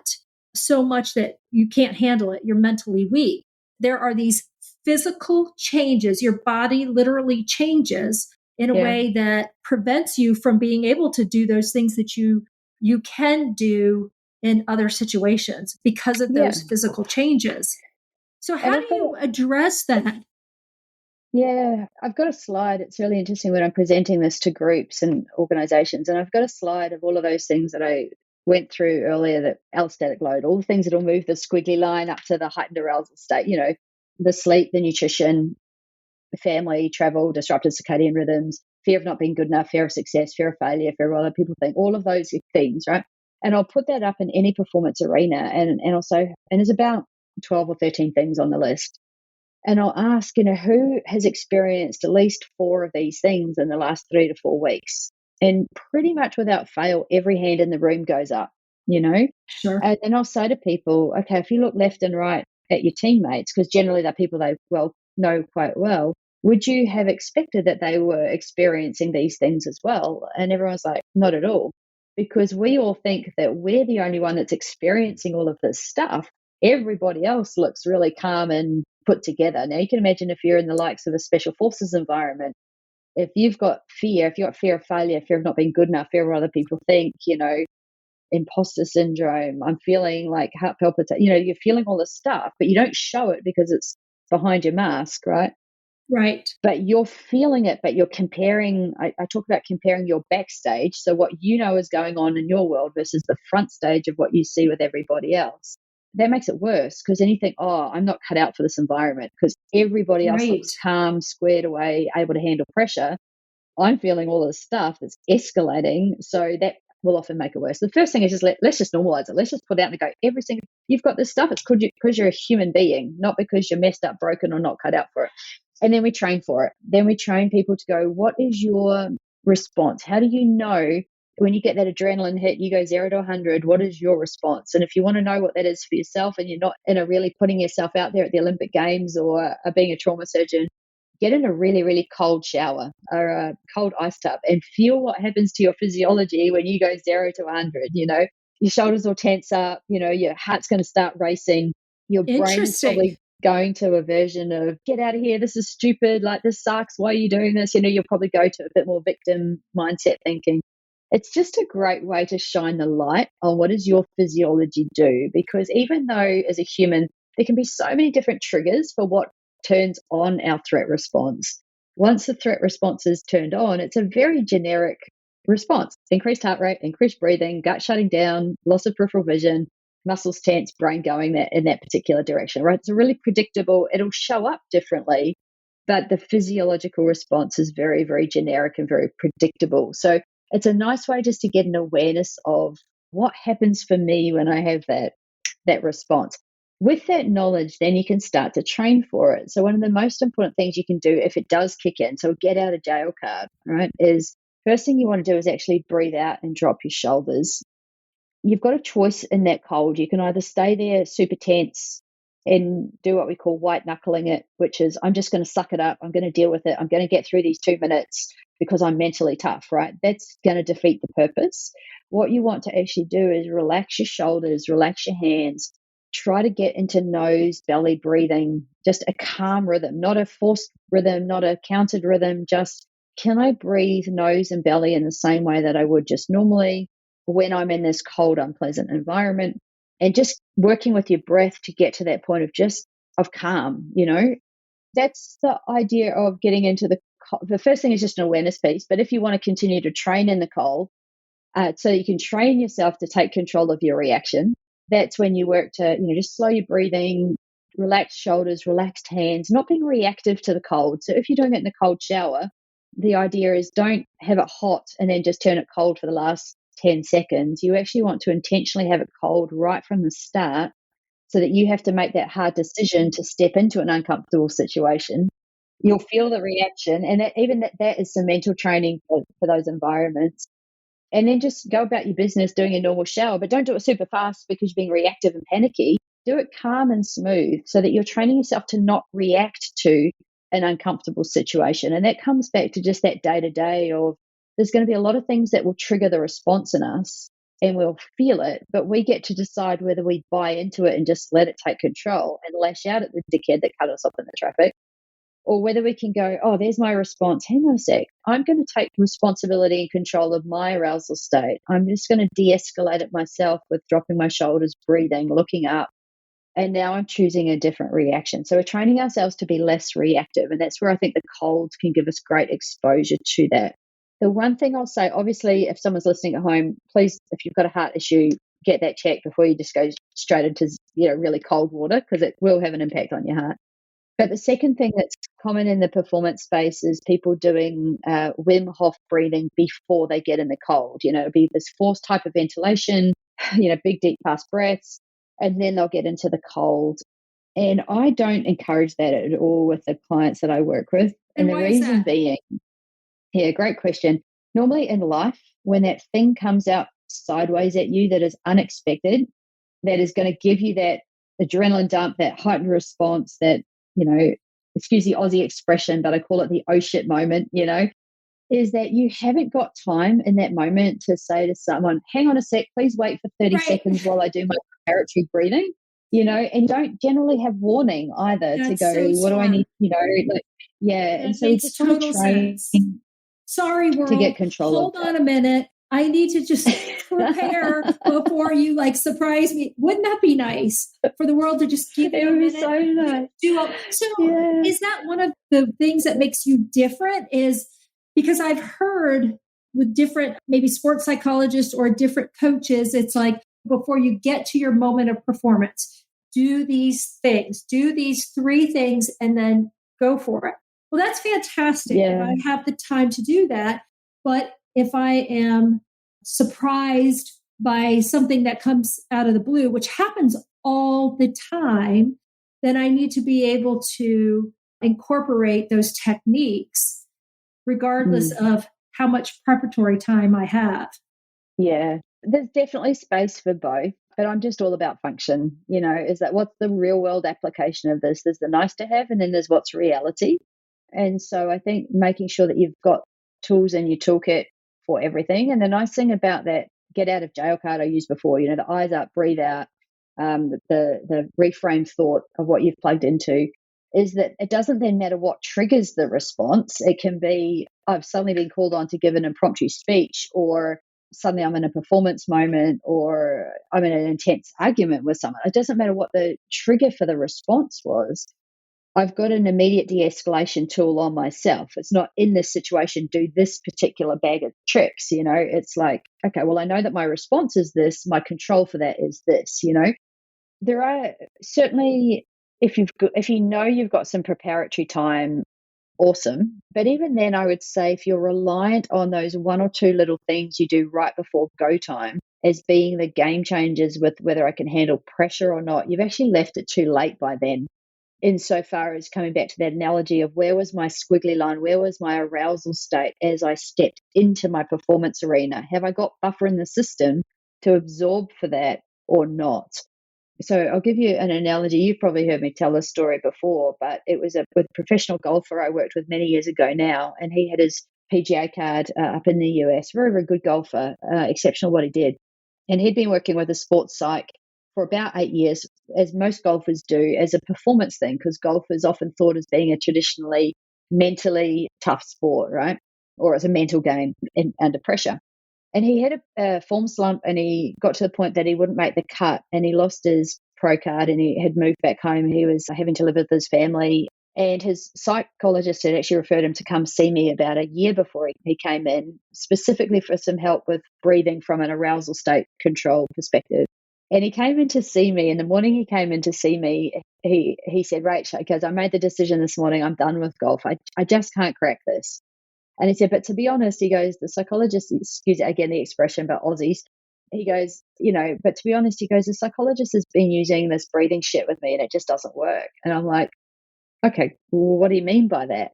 so much that you can't handle it, you're mentally weak. There are these physical changes. Your body literally changes in a yeah, way that prevents you from being able to do those things that you can do in other situations because of yeah. those physical changes. So, And how do I've got a, you address that? yeah, I've got a slide. It's really interesting when I'm presenting this to groups and organizations. And I've got a slide of all of those things that I went through earlier, that allostatic load, all the things that will move the squiggly line up to the heightened arousal state, the sleep, the nutrition, family, travel, disrupted circadian rhythms, fear of not being good enough, fear of success, fear of failure, fear of what other people think, all of those things, right? And I'll put that up in any performance arena. And also, and there's about 12 or 13 things on the list. And I'll ask, who has experienced at least 4 of these things in the last 3 to 4 weeks? And pretty much without fail, every hand in the room goes up, you know? Sure. And then I'll say to people, okay, if you look left and right at your teammates, because generally they're people they well know quite well, would you have expected that they were experiencing these things as well? And everyone's like, not at all. Because we all think that we're the only one that's experiencing all of this stuff. Everybody else looks really calm and put together. Now, you can imagine if you're in the likes of a special forces environment, if you've got fear of failure, fear of not being good enough, fear of what other people think, imposter syndrome. I'm feeling like heart palpitation. You're feeling all this stuff, but you don't show it because it's behind your mask, right? Right. But you're feeling it, but you're comparing. I talk about comparing your backstage. So what is going on in your world versus the front stage of what you see with everybody else. That makes it worse because then you think, oh, I'm not cut out for this environment because everybody else Right. looks calm, squared away, able to handle pressure. I'm feeling all this stuff that's escalating. So that will often make it worse. The first thing is just let's just normalize it. Let's just put out and go, you've got this stuff. It's because you're a human being, not because you're messed up, broken, or not cut out for it. And then we train for it. Then we train people to go, what is your response? How do you know when you get that adrenaline hit, you go 0 to 100, what is your response? And if you want to know what that is for yourself and you're not really putting yourself out there at the Olympic Games or being a trauma surgeon, get in a really, really cold shower or a cold ice tub and feel what happens to your physiology when you go 0 to 100. Your shoulders will tense up, your heart's going to start racing. Your brain is probably going to a version of get out of here, this is stupid, like this sucks, why are you doing this? You'll probably go to a bit more victim mindset thinking. It's just a great way to shine the light on what does your physiology do, because even though as a human there can be so many different triggers for what turns on our threat response. Once the threat response is turned on, it's a very generic response: increased heart rate, increased breathing, gut shutting down, loss of peripheral vision, muscles tense, brain going in that particular direction, right? It's really predictable. It'll show up differently, but the physiological response is very, very generic and very predictable. So it's a nice way just to get an awareness of what happens for me when I have that response. With that knowledge, then you can start to train for it. So one of the most important things you can do if it does kick in, so get out of jail card, right, is first thing you want to do is actually breathe out and drop your shoulders. You've got a choice in that cold. You can either stay there super tense and do what we call white knuckling it, which is I'm just going to suck it up. I'm going to deal with it. I'm going to get through these 2 minutes because I'm mentally tough, right? That's going to defeat the purpose. What you want to actually do is relax your shoulders, relax your hands, try to get into nose, belly breathing, just a calm rhythm, not a forced rhythm, not a counted rhythm, just can I breathe nose and belly in the same way that I would just normally when I'm in this cold, unpleasant environment, and just working with your breath to get to that point of calm, That's the idea of getting into the first thing is just an awareness piece. But if you want to continue to train in the cold, so you can train yourself to take control of your reaction, that's when you work to, just slow your breathing, relaxed shoulders, relaxed hands, not being reactive to the cold. So if you're doing it in the cold shower, the idea is don't have it hot and then just turn it cold for the last 10 seconds. You actually want to intentionally have it cold right from the start so that you have to make that hard decision to step into an uncomfortable situation. You'll feel the reaction, and that is some mental training for those environments. And then just go about your business doing a normal shower, but don't do it super fast because you're being reactive and panicky. Do it calm and smooth so that you're training yourself to not react to an uncomfortable situation. And that comes back to just that day-to-day of there's going to be a lot of things that will trigger the response in us and we'll feel it, but we get to decide whether we buy into it and just let it take control and lash out at the dickhead that cut us off in the traffic, or whether we can go, oh, there's my response. Hang on a sec. I'm going to take responsibility and control of my arousal state. I'm just going to de-escalate it myself with dropping my shoulders, breathing, looking up. And now I'm choosing a different reaction. So we're training ourselves to be less reactive. And that's where I think the colds can give us great exposure to that. The one thing I'll say, obviously, if someone's listening at home, please, if you've got a heart issue, get that checked before you just go straight into really cold water, because it will have an impact on your heart. But the second thing that's common in the performance space is people doing Wim Hof breathing before they get in the cold. It'll be this forced type of ventilation, big, deep, fast breaths, and then they'll get into the cold. And I don't encourage that at all with the clients that I work with. And the why reason is that? being, great question. Normally in life, when that thing comes out sideways at you that is unexpected, that is going to give you that adrenaline dump, that heightened response, that, excuse the Aussie expression, but I call it the oh shit moment, is that you haven't got time in that moment to say to someone, hang on a sec, please wait for 30 seconds while I do my preparatory breathing, and don't generally have warning either. That's to go, so what do I need, That and so we makes just want to total train sense. Sorry, to get world. control Hold of on that. a minute. I need to just prepare before you like surprise me. Wouldn't that be nice for the world to just give you a minute? So nice. So is that one of the things that makes you different? Is because I've heard with different, maybe sports psychologists or different coaches, it's like before you get to your moment of performance, do these things, do these 3 things, and then go for it. Well, that's fantastic. Yeah. If I have the time to do that. But if I am surprised by something that comes out of the blue, which happens all the time, then I need to be able to incorporate those techniques regardless of how much preparatory time I have. Yeah, there's definitely space for both, but I'm just all about function. Is that what's the real world application of this? There's the nice to have, and then there's what's reality. And so I think making sure that you've got tools in your toolkit for everything. And the nice thing about that get out of jail card I used before, the eyes up, breathe out, the reframe thought of what you've plugged into, is that it doesn't then matter what triggers the response. It can be, I've suddenly been called on to give an impromptu speech, or suddenly I'm in a performance moment, or I'm in an intense argument with someone. It doesn't matter what the trigger for the response was. I've got an immediate de-escalation tool on myself. It's not in this situation, do this particular bag of tricks. It's like, okay, well, I know that my response is this. My control for that is this. There are certainly, if you've got some preparatory time, awesome. But even then, I would say if you're reliant on those 1 or 2 little things you do right before go time as being the game changers with whether I can handle pressure or not, you've actually left it too late by then. Insofar as coming back to that analogy of where was my squiggly line, where was my arousal state as I stepped into my performance arena? Have I got buffer in the system to absorb for that or not? So I'll give you an analogy. You've probably heard me tell this story before, but it was with a professional golfer I worked with many years ago now, and he had his PGA card up in the US. Very, very good golfer, exceptional what he did. And he'd been working with a sports psych for about 8 years, as most golfers do, as a performance thing, because golf is often thought as being a traditionally mentally tough sport, right? Or as a mental game under pressure. And he had a form slump, and he got to the point that he wouldn't make the cut, and he lost his pro card, and he had moved back home. He was having to live with his family. And his psychologist had actually referred him to come see me about a year before he came in, specifically for some help with breathing from an arousal state control perspective. And he came in to see me. In the morning he came in to see me, he said, Rach, because I made the decision this morning, I'm done with golf. I just can't crack this. And he said, but to be honest, he goes, the psychologist, excuse again the expression, but Aussies, he goes, but to be honest, he goes, the psychologist has been using this breathing shit with me and it just doesn't work. And I'm like, okay, well, what do you mean by that?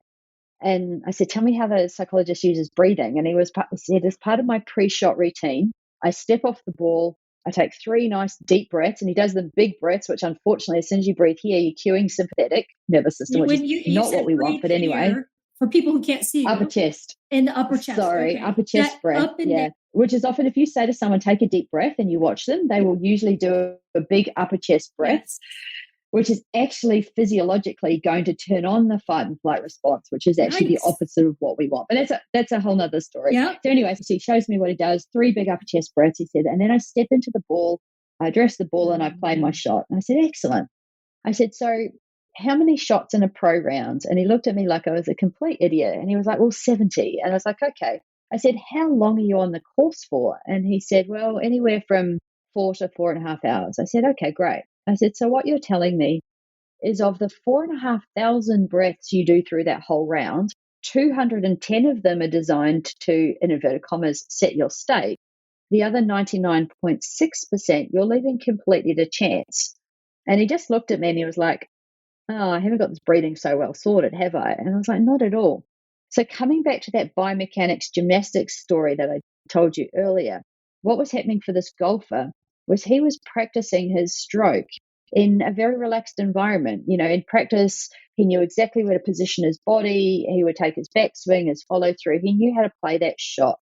And I said, tell me how the psychologist uses breathing. And he said, as part of my pre-shot routine, I step off the ball, I take 3 nice deep breaths, and he does the big breaths, which unfortunately, as soon as you breathe here, you're cueing sympathetic nervous system, which is not what we want. But anyway, for people who can't see you, upper chest. In the upper chest. Sorry, okay. Upper chest breath. Yeah. Which is often, if you say to someone, take a deep breath, and you watch them, they will usually do a big upper chest breath. Yes. Which is actually physiologically going to turn on the fight and flight response, which is actually the opposite of what we want. But that's a whole nother story. Yeah. So anyway, so he shows me what he does, 3 big upper chest breaths, he said, and then I step into the ball, I address the ball, and I play my shot. And I said, excellent. I said, so how many shots in a pro round? And he looked at me like I was a complete idiot. And he was like, well, 70. And I was like, okay. I said, how long are you on the course for? And he said, well, anywhere from 4 to 4.5 hours. I said, okay, great. I said, so what you're telling me is of the 4,500 breaths you do through that whole round, 210 of them are designed to, in inverted commas, set your state. The other 99.6%, you're leaving completely to chance. And he just looked at me and he was like, oh, I haven't got this breathing so well sorted, have I? And I was like, not at all. So coming back to that biomechanics gymnastics story that I told you earlier, what was happening for this golfer was he was practicing his stroke in a very relaxed environment. In practice, he knew exactly where to position his body. He would take his backswing, his follow through. He knew how to play that shot.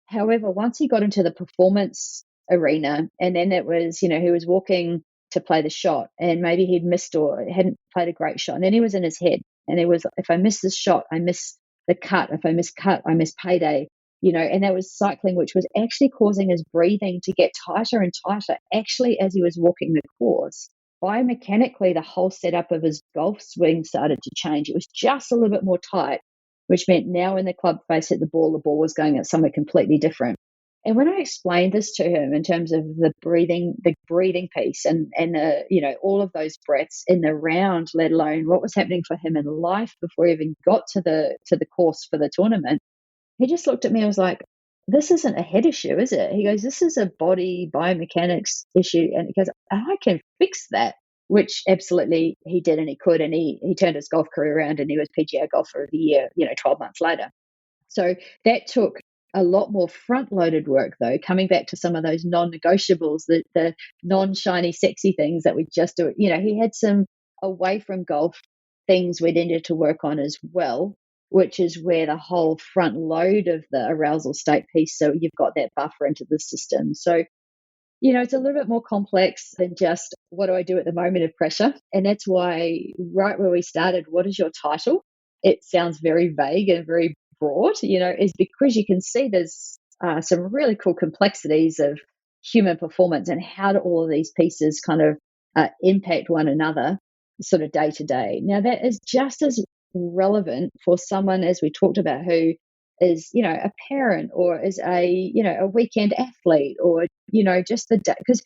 However, once he got into the performance arena, and then it was, he was walking to play the shot, and maybe he'd missed or hadn't played a great shot. And then he was in his head, and it was, if I miss this shot, I miss the cut. If I miss cut, I miss payday. and that was cycling, which was actually causing his breathing to get tighter and tighter, actually, as he was walking the course. Biomechanically, the whole setup of his golf swing started to change. It was just a little bit more tight, which meant now when the club face hit the ball was going at somewhere completely different. And when I explained this to him in terms of the breathing piece and all of those breaths in the round, let alone what was happening for him in life before he even got to the course for the tournament, he just looked at me and was like, "This isn't a head issue, is it?" He goes, "This is a body biomechanics issue." And he goes, "I can fix that," which absolutely he did, and he could. And he turned his golf career around, and he was PGA Golfer of the Year, 12 months later. So that took a lot more front-loaded work, though, coming back to some of those non-negotiables, the non-shiny, sexy things that we just do. He had some away from golf things we needed to work on as well, which is where the whole front load of the arousal state piece, so you've got that buffer into the system. So, it's a little bit more complex than just what do I do at the moment of pressure? And that's why right where we started, what is your title? It sounds very vague and very broad, is because you can see there's some really cool complexities of human performance and how do all of these pieces kind of impact one another sort of day to day. Now, that is just as relevant for someone, as we talked about, who is, a parent or is a weekend athlete or, just the day, because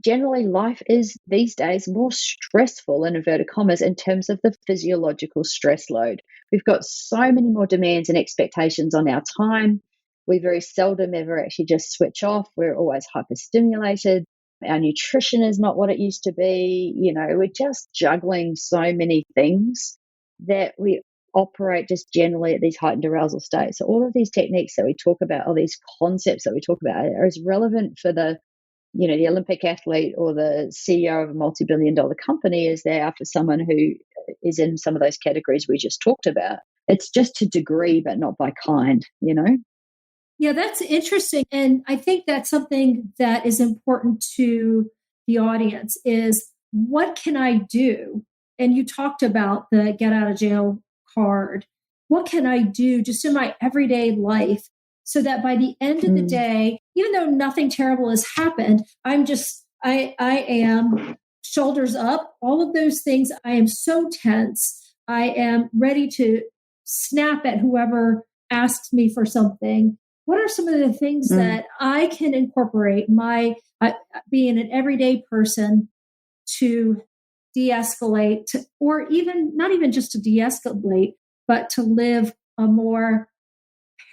generally life is these days more stressful in inverted commas in terms of the physiological stress load. We've got so many more demands and expectations on our time. We very seldom ever actually just switch off. We're always hyperstimulated. Our nutrition is not what it used to be. We're just juggling so many things that we operate just generally at these heightened arousal states. So all of these techniques that we talk about, all these concepts that we talk about are as relevant for the Olympic athlete or the CEO of a multi-billion-dollar company as they are for someone who is in some of those categories we just talked about. It's just to degree, but not by kind, Yeah, that's interesting. And I think that's something that is important to the audience is what can I do? And you talked about the get out of jail card. What can I do just in my everyday life so that by the end of the day, even though nothing terrible has happened, I am shoulders up, all of those things. I am so tense. I am ready to snap at whoever asks me for something. What are some of the things that I can incorporate my being an everyday person to de-escalate or even not even just to de-escalate, but to live a more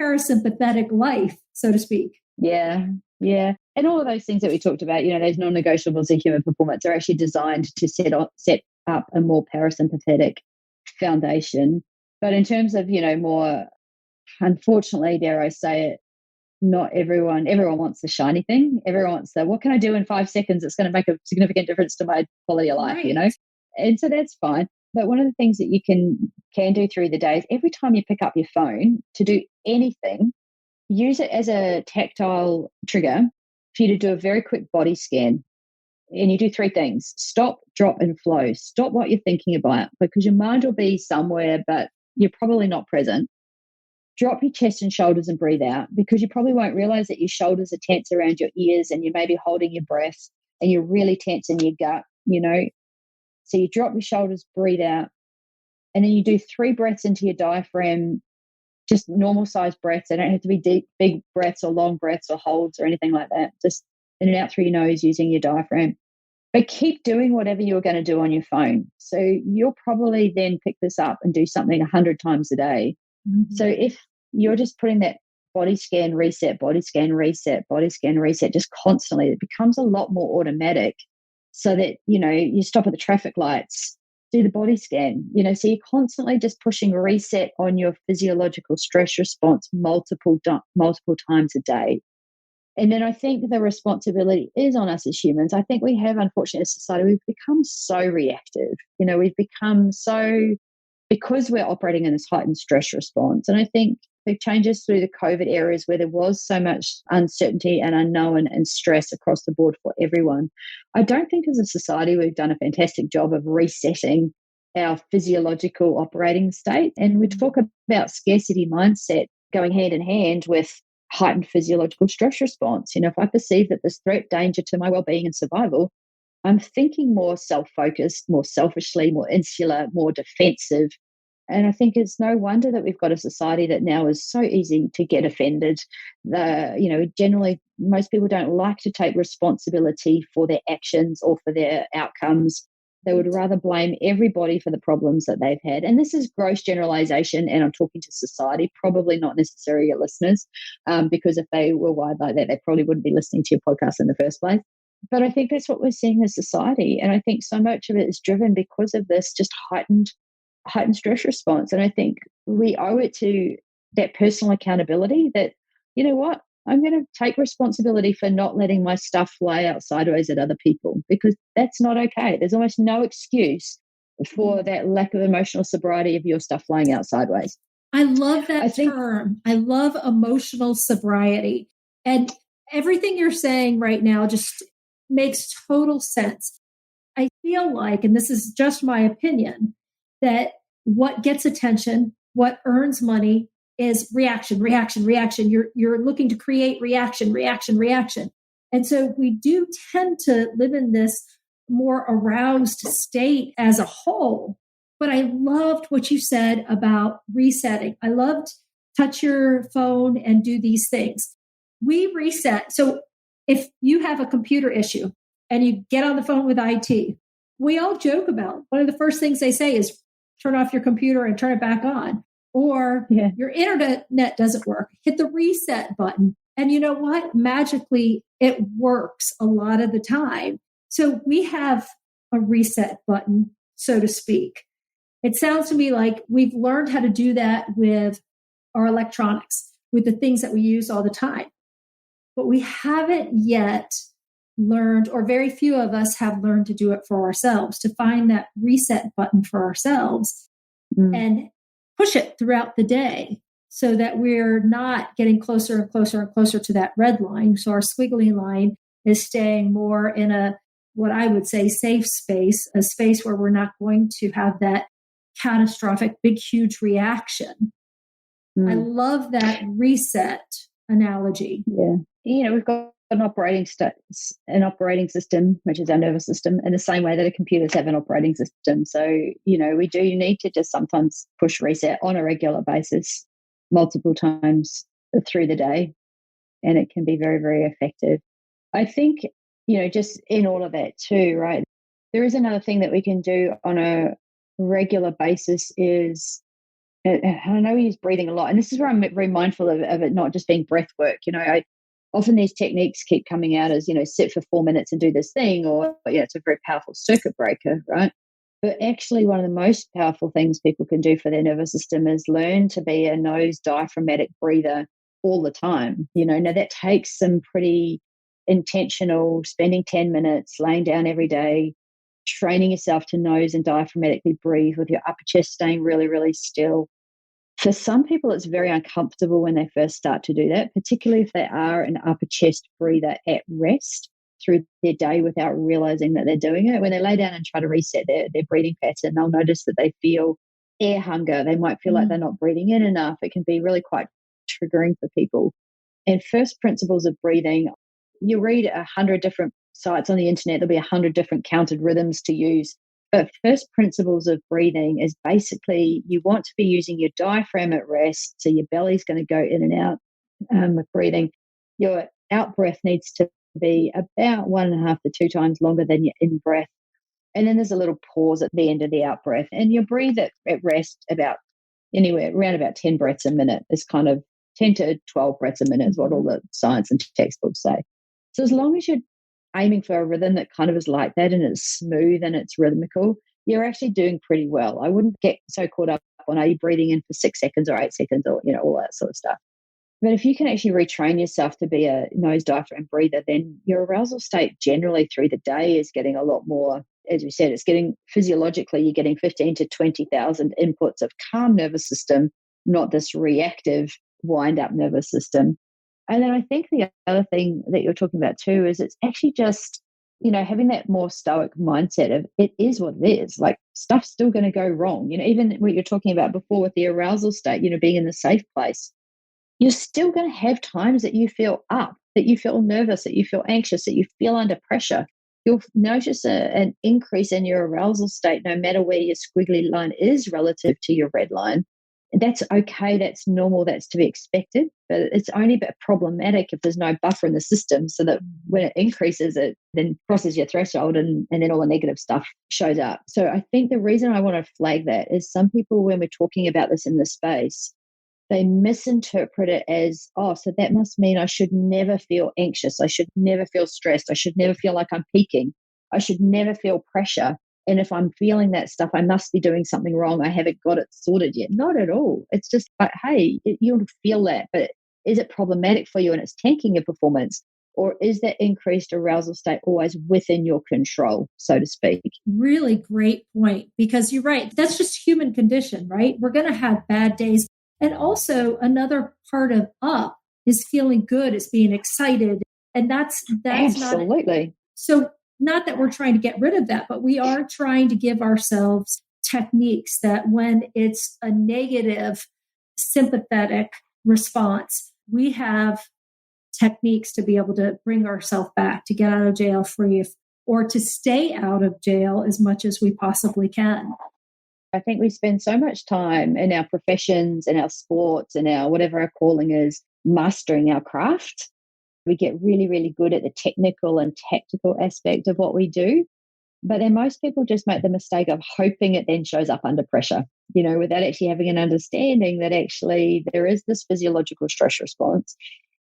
parasympathetic life, so to speak? Yeah. And all of those things that we talked about, those non-negotiables of human performance are actually designed to set up a more parasympathetic foundation. But in terms of, more, unfortunately, dare I say it, not everyone wants the shiny thing. Everyone wants what can I do in 5 seconds that's going to make a significant difference to my quality of life, Right. And so that's fine. But one of the things that you can do through the day is every time you pick up your phone to do anything, use it as a tactile trigger for you to do a very quick body scan. And you do 3 things: stop, drop, and flow. Stop what you're thinking about because your mind will be somewhere, but you're probably not present. Drop your chest and shoulders and breathe out because you probably won't realize that your shoulders are tense around your ears and you may be holding your breath and you're really tense in your gut, So you drop your shoulders, breathe out, and then you do 3 breaths into your diaphragm, just normal sized breaths. They don't have to be deep, big breaths or long breaths or holds or anything like that. Just in and out through your nose using your diaphragm. But keep doing whatever you're going to do on your phone. So you'll probably then pick this up and do something 100 times a day. Mm-hmm. So if you're just putting that body scan, reset, body scan, reset, body scan, reset, just constantly, it becomes a lot more automatic so that, you stop at the traffic lights, do the body scan, so you're constantly just pushing reset on your physiological stress response multiple times a day. And then I think the responsibility is on us as humans. I think we have, unfortunately, as a society, we've become so reactive. We've become so, because we're operating in this heightened stress response. And I think the changes through the COVID eras where there was so much uncertainty and unknown and stress across the board for everyone, I don't think as a society we've done a fantastic job of resetting our physiological operating state. And we talk about scarcity mindset going hand in hand with heightened physiological stress response. If I perceive that there's threat, danger to my well-being and survival, I'm thinking more self-focused, more selfishly, more insular, more defensive. And I think it's no wonder that we've got a society that now is so easy to get offended. Generally, most people don't like to take responsibility for their actions or for their outcomes. They would rather blame everybody for the problems that they've had. And this is gross generalization, and I'm talking to society, probably not necessarily your listeners, because if they were wired like that, they probably wouldn't be listening to your podcast in the first place. But I think that's what we're seeing as society. And I think so much of it is driven because of this just heightened stress response. And I think we owe it to that personal accountability that, you know what, I'm going to take responsibility for not letting my stuff fly out sideways at other people, because that's not okay. There's almost no excuse for that lack of emotional sobriety of your stuff flying out sideways. I love that term. I love emotional sobriety. And everything you're saying right now just makes total sense. I feel like, and this is just my opinion, that what gets attention, what earns money is reaction, reaction, reaction. You're looking to create reaction, reaction, reaction. And so we do tend to live in this more aroused state as a whole. But I loved what you said about resetting. I loved touch your phone and do these things. We reset. So if you have a computer issue and you get on the phone with IT, we all joke about one of the first things they say is turn off your computer and turn it back on. Or your internet doesn't work. Hit the reset button. And you know what? Magically, it works a lot of the time. So we have a reset button, so to speak. It sounds to me like we've learned how to do that with our electronics, with the things that we use all the time. But we haven't yet learned, or very few of us have learned to do it for ourselves, to find that reset button for ourselves and push it throughout the day so that we're not getting closer and closer and closer to that red line. So our squiggly line is staying more in a, what I would say, safe space, a space where we're not going to have that catastrophic, big, huge reaction. I love that reset analogy. Yeah. We've got an operating system, which is our nervous system, in the same way that a computers have an operating system. So, we do need to just sometimes push reset on a regular basis, multiple times through the day, and it can be very, very effective. I think, just in all of that too, right, there is another thing that we can do on a regular basis is, I know we use breathing a lot, and this is where I'm very mindful of it not just being breath work. Often these techniques keep coming out as, sit for 4 minutes and do this thing, or, it's a very powerful circuit breaker, right? But actually one of the most powerful things people can do for their nervous system is learn to be a nose diaphragmatic breather all the time. Now that takes some pretty intentional, spending 10 minutes, laying down every day, training yourself to nose and diaphragmatically breathe with your upper chest staying really, really still. For some people, it's very uncomfortable when they first start to do that, particularly if they are an upper chest breather at rest through their day without realizing that they're doing it. When they lay down and try to reset their breathing pattern, they'll notice that they feel air hunger. They might feel like they're not breathing in enough. It can be really quite triggering for people. And first principles of breathing, you read 100 different sites on the internet, there'll be 100 different counted rhythms to use. But first principles of breathing is basically you want to be using your diaphragm at rest. So your belly's going to go in and out with breathing. Your out breath needs to be about 1.5 to 2 times longer than your in breath. And then there's a little pause at the end of the out breath. And you breathe at rest about anywhere around about 10 breaths a minute. Is kind of 10 to 12 breaths a minute is what all the science and textbooks say. So as long as you're aiming for a rhythm that kind of is like that and it's smooth and it's rhythmical, you're actually doing pretty well. I wouldn't get so caught up on, are you breathing in for 6 seconds or 8 seconds or, all that sort of stuff. But if you can actually retrain yourself to be a nose diaphragm breather, then your arousal state generally through the day is getting a lot more, as you said, it's getting physiologically, you're getting 15 to 20,000 inputs of calm nervous system, not this reactive wind up nervous system. And then I think the other thing that you're talking about too is it's actually just, having that more stoic mindset of it is what it is. Like stuff's still going to go wrong. Even what you're talking about before with the arousal state, being in the safe place. you're still going to have times that you feel up, that you feel nervous, that you feel anxious, that you feel under pressure. You'll notice an increase in your arousal state no matter where your squiggly line is relative to your red line. That's okay, that's normal, that's to be expected, but it's only a bit problematic if there's no buffer in the system, so that when it increases, it then crosses your threshold, and then all the negative stuff shows up. So I think the reason I want to flag that is some people, when we're talking about this in this space, they misinterpret it as, oh, so that must mean I should never feel anxious. I should never feel stressed. I should never feel like I'm peaking. I should never feel pressure. And if I'm feeling that stuff, I must be doing something wrong. I haven't got it sorted yet. Not at all. It's just like, hey, you'll feel that, but is it problematic for you and it's tanking your performance? Or is that increased arousal state always within your control, so to speak? Really great point, because you're right. That's just human condition, right? We're going to have bad days. And also another part of up is feeling good, is being excited. And that's absolutely. So not that we're trying to get rid of that, but we are trying to give ourselves techniques that when it's a negative sympathetic response, we have techniques to be able to bring ourselves back, to get out of jail free, or to stay out of jail as much as we possibly can. I think we spend so much time in our professions, in our sports, in our whatever our calling is, mastering our craft. We get really, really good at the technical and tactical aspect of what we do. But then most people just make the mistake of hoping it then shows up under pressure, without actually having an understanding that actually there is this physiological stress response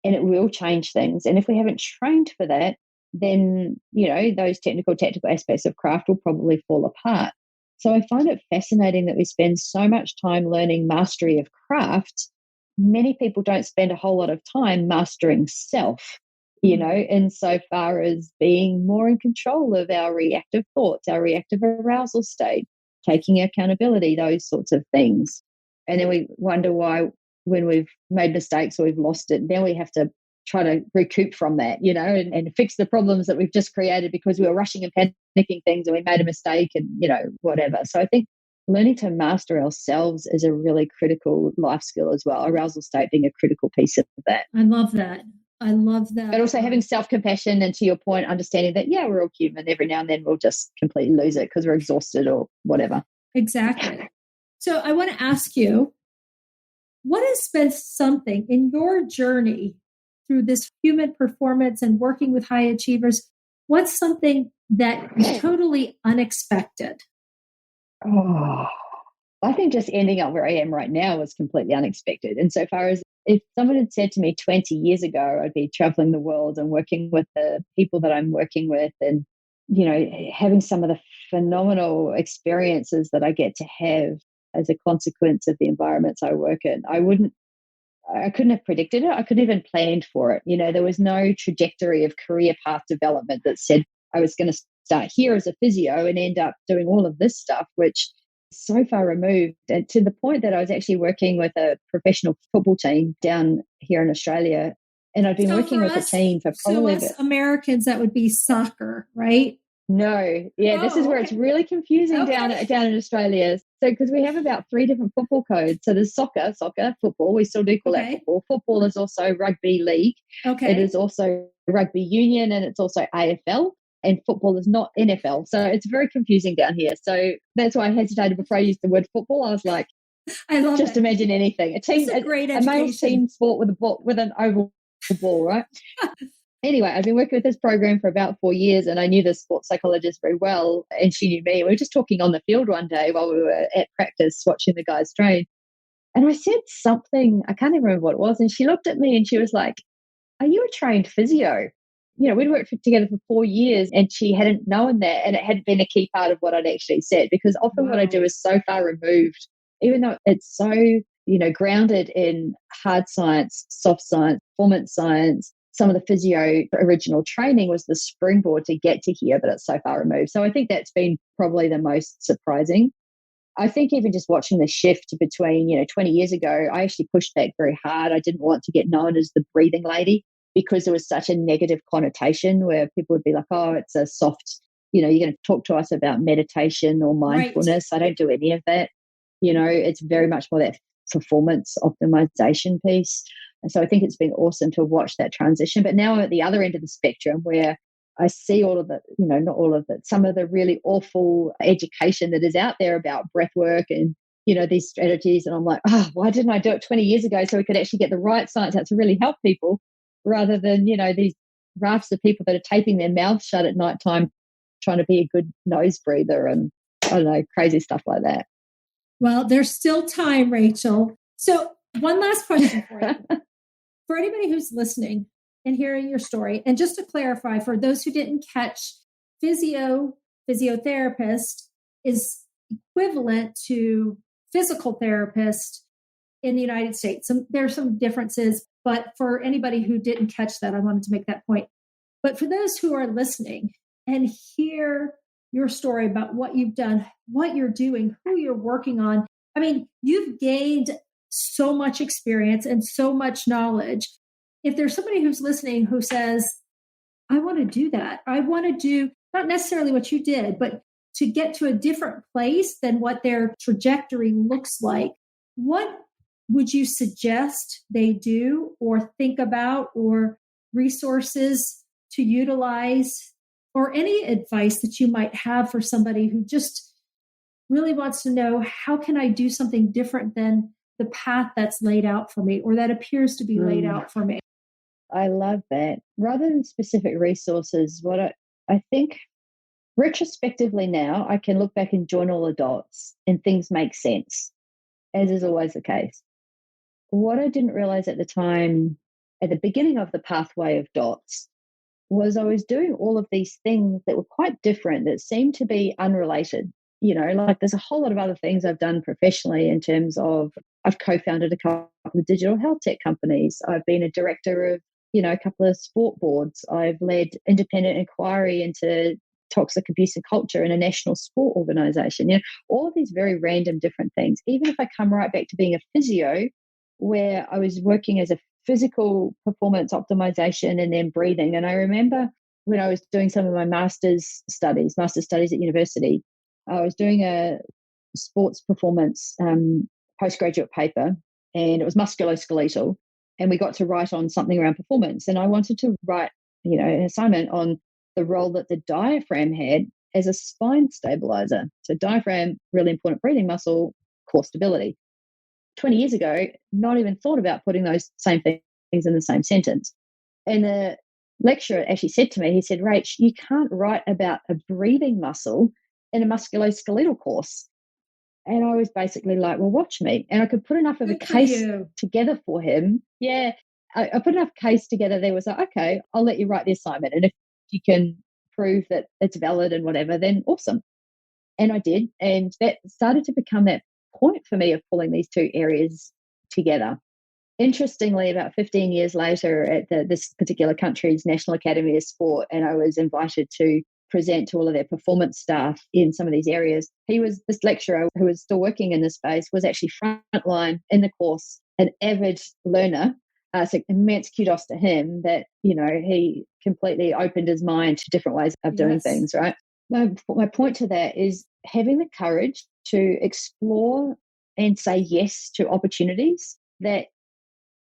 and it will change things. And if we haven't trained for that, then, those technical, tactical aspects of craft will probably fall apart. So I find it fascinating that we spend so much time learning mastery of craft. Many people don't spend a whole lot of time mastering self, insofar as being more in control of our reactive thoughts, our reactive arousal state, taking accountability, those sorts of things. And then we wonder why, when we've made mistakes or we've lost it, then we have to try to recoup from that, and fix the problems that we've just created because we were rushing and panicking things and we made a mistake and, whatever. So I think learning to master ourselves is a really critical life skill as well. Arousal state being a critical piece of that. I love that. But also having self-compassion, and to your point, understanding that, yeah, we're all human. Every now and then we'll just completely lose it because we're exhausted or whatever. Exactly. So I want to ask you, what has been something in your journey through this human performance and working with high achievers? What's something that is totally unexpected? Oh, I think just ending up where I am right now was completely unexpected. Insofar as if someone had said to me 20 years ago, I'd be traveling the world and working with the people that I'm working with and, having some of the phenomenal experiences that I get to have as a consequence of the environments I work in, I couldn't have predicted it. I couldn't even planned for it. There was no trajectory of career path development that said I was going to start here as a physio and end up doing all of this stuff, which is so far removed. And to the point that I was actually working with a professional football team down here in Australia. And I'd been working with a team for probably... So us Americans, that would be soccer, right? No. Yeah, this is where it's really confusing down in Australia. So because we have about 3 different football codes. So there's soccer, football. We still do call that football. Football is also rugby league. Okay. It is also rugby union, and it's also AFL. And football is not NFL. So it's very confusing down here. So that's why I hesitated before I used the word football. I was like, I love just imagine anything. A male team sport with an oval ball, right? Anyway, I've been working with this program for about 4 years, and I knew the sports psychologist very well, and she knew me. We were just talking on the field one day while we were at practice watching the guys train. And I said something, I can't even remember what it was, and she looked at me and she was like, "Are you a trained physio?" We'd worked together for 4 years, and she hadn't known that, and it hadn't been a key part of what I'd actually said, because often what I do is so far removed, even though it's so, grounded in hard science, soft science, performance science. Some of the physio original training was the springboard to get to here, but it's so far removed. So I think that's been probably the most surprising. I think even just watching the shift between, 20 years ago, I actually pushed back very hard. I didn't want to get known as the breathing lady, because there was such a negative connotation where people would be like, oh, it's a soft, you're going to talk to us about meditation or mindfulness. Right. I don't do any of that. It's very much more that performance optimization piece. And so I think it's been awesome to watch that transition. But now I'm at the other end of the spectrum where I see all of the, not all of it, some of the really awful education that is out there about breath work and, these strategies. And I'm like, why didn't I do it 20 years ago so we could actually get the right science out to really help people rather than, these rafts of people that are taping their mouths shut at nighttime trying to be a good nose breather and, I don't know, crazy stuff like that. Well, there's still time, Rachel. So one last question for you. For anybody who's listening and hearing your story, and just to clarify, for those who didn't catch, physiotherapist is equivalent to physical therapist in the United States. So there are some differences, but for anybody who didn't catch that, I wanted to make that point. But for those who are listening and hear your story about what you've done, what you're doing, who you're working on, I mean, you've gained so much experience and so much knowledge. If there's somebody who's listening who says, I want to do that, I want to do not necessarily what you did, but to get to a different place than what their trajectory looks like, what would you suggest they do or think about, or resources to utilize, or any advice that you might have for somebody who just really wants to know, how can I do something different than the path that's laid out for me, or that appears to be laid out for me? I love that. Rather than specific resources, what I think retrospectively now, I can look back and join all the dots and things make sense, as is always the case. What I didn't realize at the time, at the beginning of the pathway of dots, was I was doing all of these things that were quite different, that seemed to be unrelated. Like there's a whole lot of other things I've done professionally in terms of I've co-founded a couple of digital health tech companies. I've been a director of, a couple of sport boards. I've led independent inquiry into toxic abuse and culture in a national sport organization. All of these very random different things. Even if I come right back to being a physio, where I was working as a physical performance optimization and then breathing. And I remember when I was doing some of my master's studies at university, I was doing a sports performance postgraduate paper, and it was musculoskeletal, and we got to write on something around performance. And I wanted to write, an assignment on the role that the diaphragm had as a spine stabilizer. So diaphragm, really important breathing muscle, core stability. 20 years ago, not even thought about putting those same things in the same sentence. And the lecturer actually said to me, he said, Rach, you can't write about a breathing muscle in a musculoskeletal course. And I was basically like, well, watch me. And I could put enough of a case together for him. Yeah, I put enough case together. There was like, okay, I'll let you write the assignment. And if you can prove that it's valid and whatever, then awesome. And I did. And that started to become that point for me of pulling these two areas together. Interestingly, about 15 years later at this particular country's National Academy of Sport, and I was invited to present to all of their performance staff in some of these areas. This lecturer who was still working in this space was actually frontline in the course, an avid learner. So immense kudos to him that, he completely opened his mind to different ways of doing things, right? My point to that is having the courage to explore and say yes to opportunities that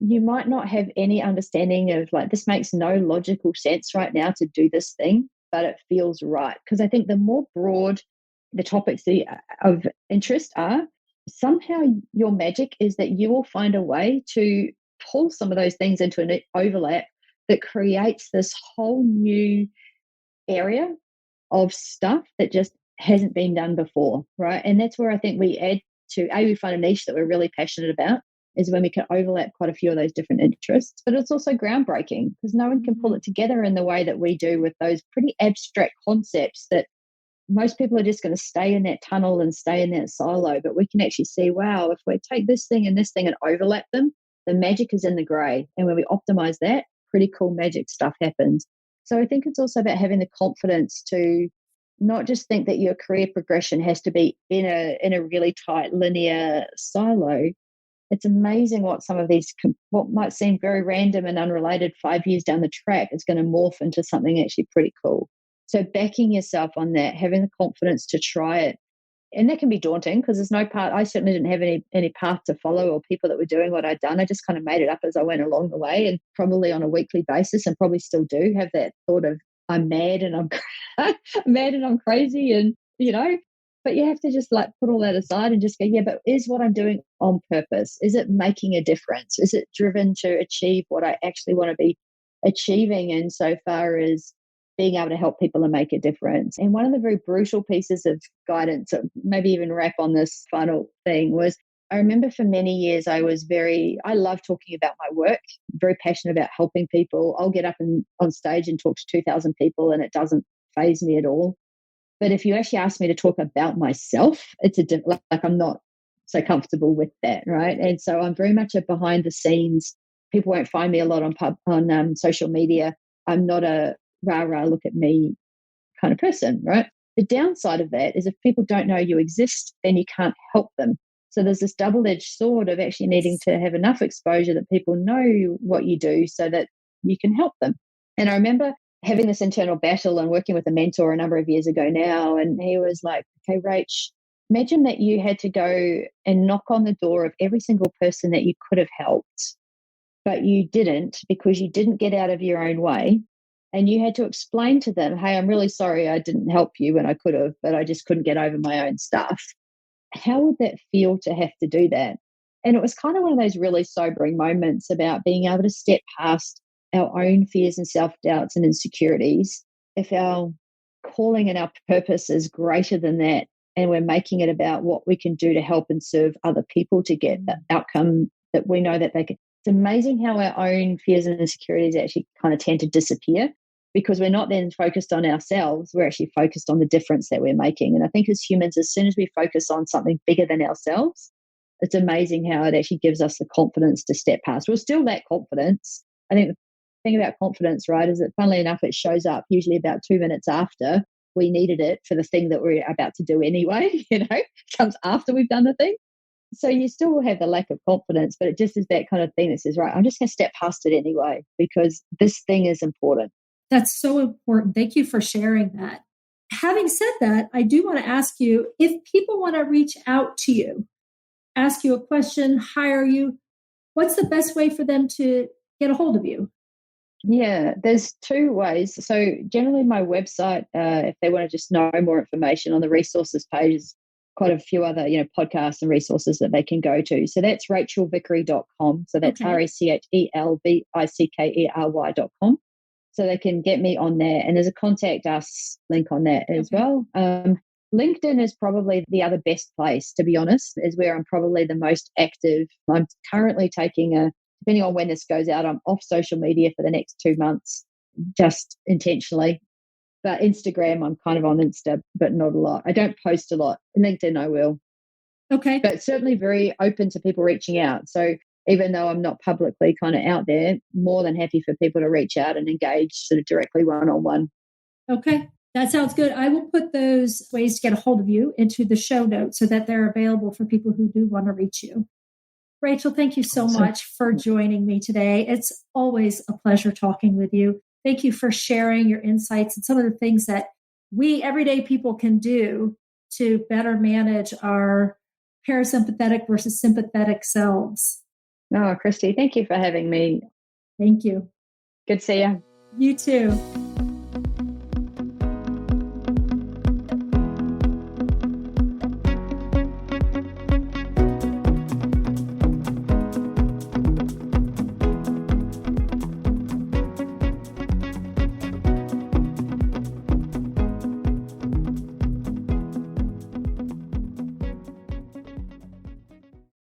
you might not have any understanding of, like, this makes no logical sense right now to do this thing, but it feels right. Because I think the more broad the topics of interest are, somehow your magic is that you will find a way to pull some of those things into an overlap that creates this whole new area of stuff that just hasn't been done before, right? And that's where I think we add to, we find a niche that we're really passionate about, is when we can overlap quite a few of those different interests. But it's also groundbreaking because no one can pull it together in the way that we do with those pretty abstract concepts that most people are just going to stay in that tunnel and stay in that silo. But we can actually see, wow, if we take this thing and overlap them, the magic is in the grey. And when we optimize that, pretty cool magic stuff happens. So I think it's also about having the confidence to not just think that your career progression has to be in a really tight linear silo. It's amazing what some of these, what might seem very random and unrelated 5 years down the track, is going to morph into something actually pretty cool. So backing yourself on that, having the confidence to try it, And that can be daunting because there's no path. I certainly didn't have any path to follow or people that were doing what I'd done. I just kind of made it up as I went along the way, and probably on a weekly basis, and probably still do have that thought of I'm mad and I'm mad and I'm crazy, and but you have to just like put all that aside and just go, yeah, but is what I'm doing on purpose? Is it making a difference? Is it driven to achieve what I actually want to be achieving? And so far as being able to help people and make a difference. And one of the very brutal pieces of guidance, maybe even wrap on this final thing, was I remember for many years I love talking about my work, very passionate about helping people. I'll get up on stage and talk to 2,000 people and it doesn't faze me at all. But if you actually ask me to talk about myself, it's like I'm not so comfortable with that, right? And so I'm very much a behind the scenes. People won't find me a lot on social media. I'm not a rah, look at me kind of person, right? The downside of that is if people don't know you exist, then you can't help them. So there's this double-edged sword of actually needing to have enough exposure that people know what you do so that you can help them. And I remember having this internal battle and working with a mentor a number of years ago now, and he was like, okay, Rach, imagine that you had to go and knock on the door of every single person that you could have helped, but you didn't because you didn't get out of your own way. And you had to explain to them, hey, I'm really sorry I didn't help you when I could have, but I just couldn't get over my own stuff. How would that feel to have to do that? And it was kind of one of those really sobering moments about being able to step past our own fears and self-doubts and insecurities. If our calling and our purpose is greater than that, and we're making it about what we can do to help and serve other people to get the outcome that we know that they can. It's amazing how our own fears and insecurities actually kind of tend to disappear because we're not then focused on ourselves. We're actually focused on the difference that we're making. And I think as humans, as soon as we focus on something bigger than ourselves, it's amazing how it actually gives us the confidence to step past. We'll still lack confidence. I think the thing about confidence, right, is that funnily enough, it shows up usually about 2 minutes after we needed it for the thing that we're about to do anyway. It comes after we've done the thing. So you still will have the lack of confidence, but it just is that kind of thing that says, right, I'm just going to step past it anyway because this thing is important. That's so important. Thank you for sharing that. Having said that, I do want to ask you, if people want to reach out to you, ask you a question, hire you, what's the best way for them to get a hold of you? Yeah, there's two ways. So generally my website, if they want to just know more information on the resources page, is quite a few other, podcasts and resources that they can go to. So that's rachelvickery.com. So that's RACHELVICKERY.com. So they can get me on there. And there's a contact us link on that as well. LinkedIn is probably the other best place, to be honest, is where I'm probably the most active. I'm currently taking depending on when this goes out, I'm off social media for the next 2 months, just intentionally. But Instagram, I'm kind of on Insta, but not a lot. I don't post a lot. LinkedIn, I will. Okay. But certainly very open to people reaching out. So even though I'm not publicly kind of out there, more than happy for people to reach out and engage sort of directly one-on-one. Okay. That sounds good. I will put those ways to get a hold of you into the show notes so that they're available for people who do want to reach you. Rachel, thank you so much for joining me today. It's always a pleasure talking with you. Thank you for sharing your insights and some of the things that we everyday people can do to better manage our parasympathetic versus sympathetic selves. Oh, Christy, thank you for having me. Thank you. Good to see you. You too.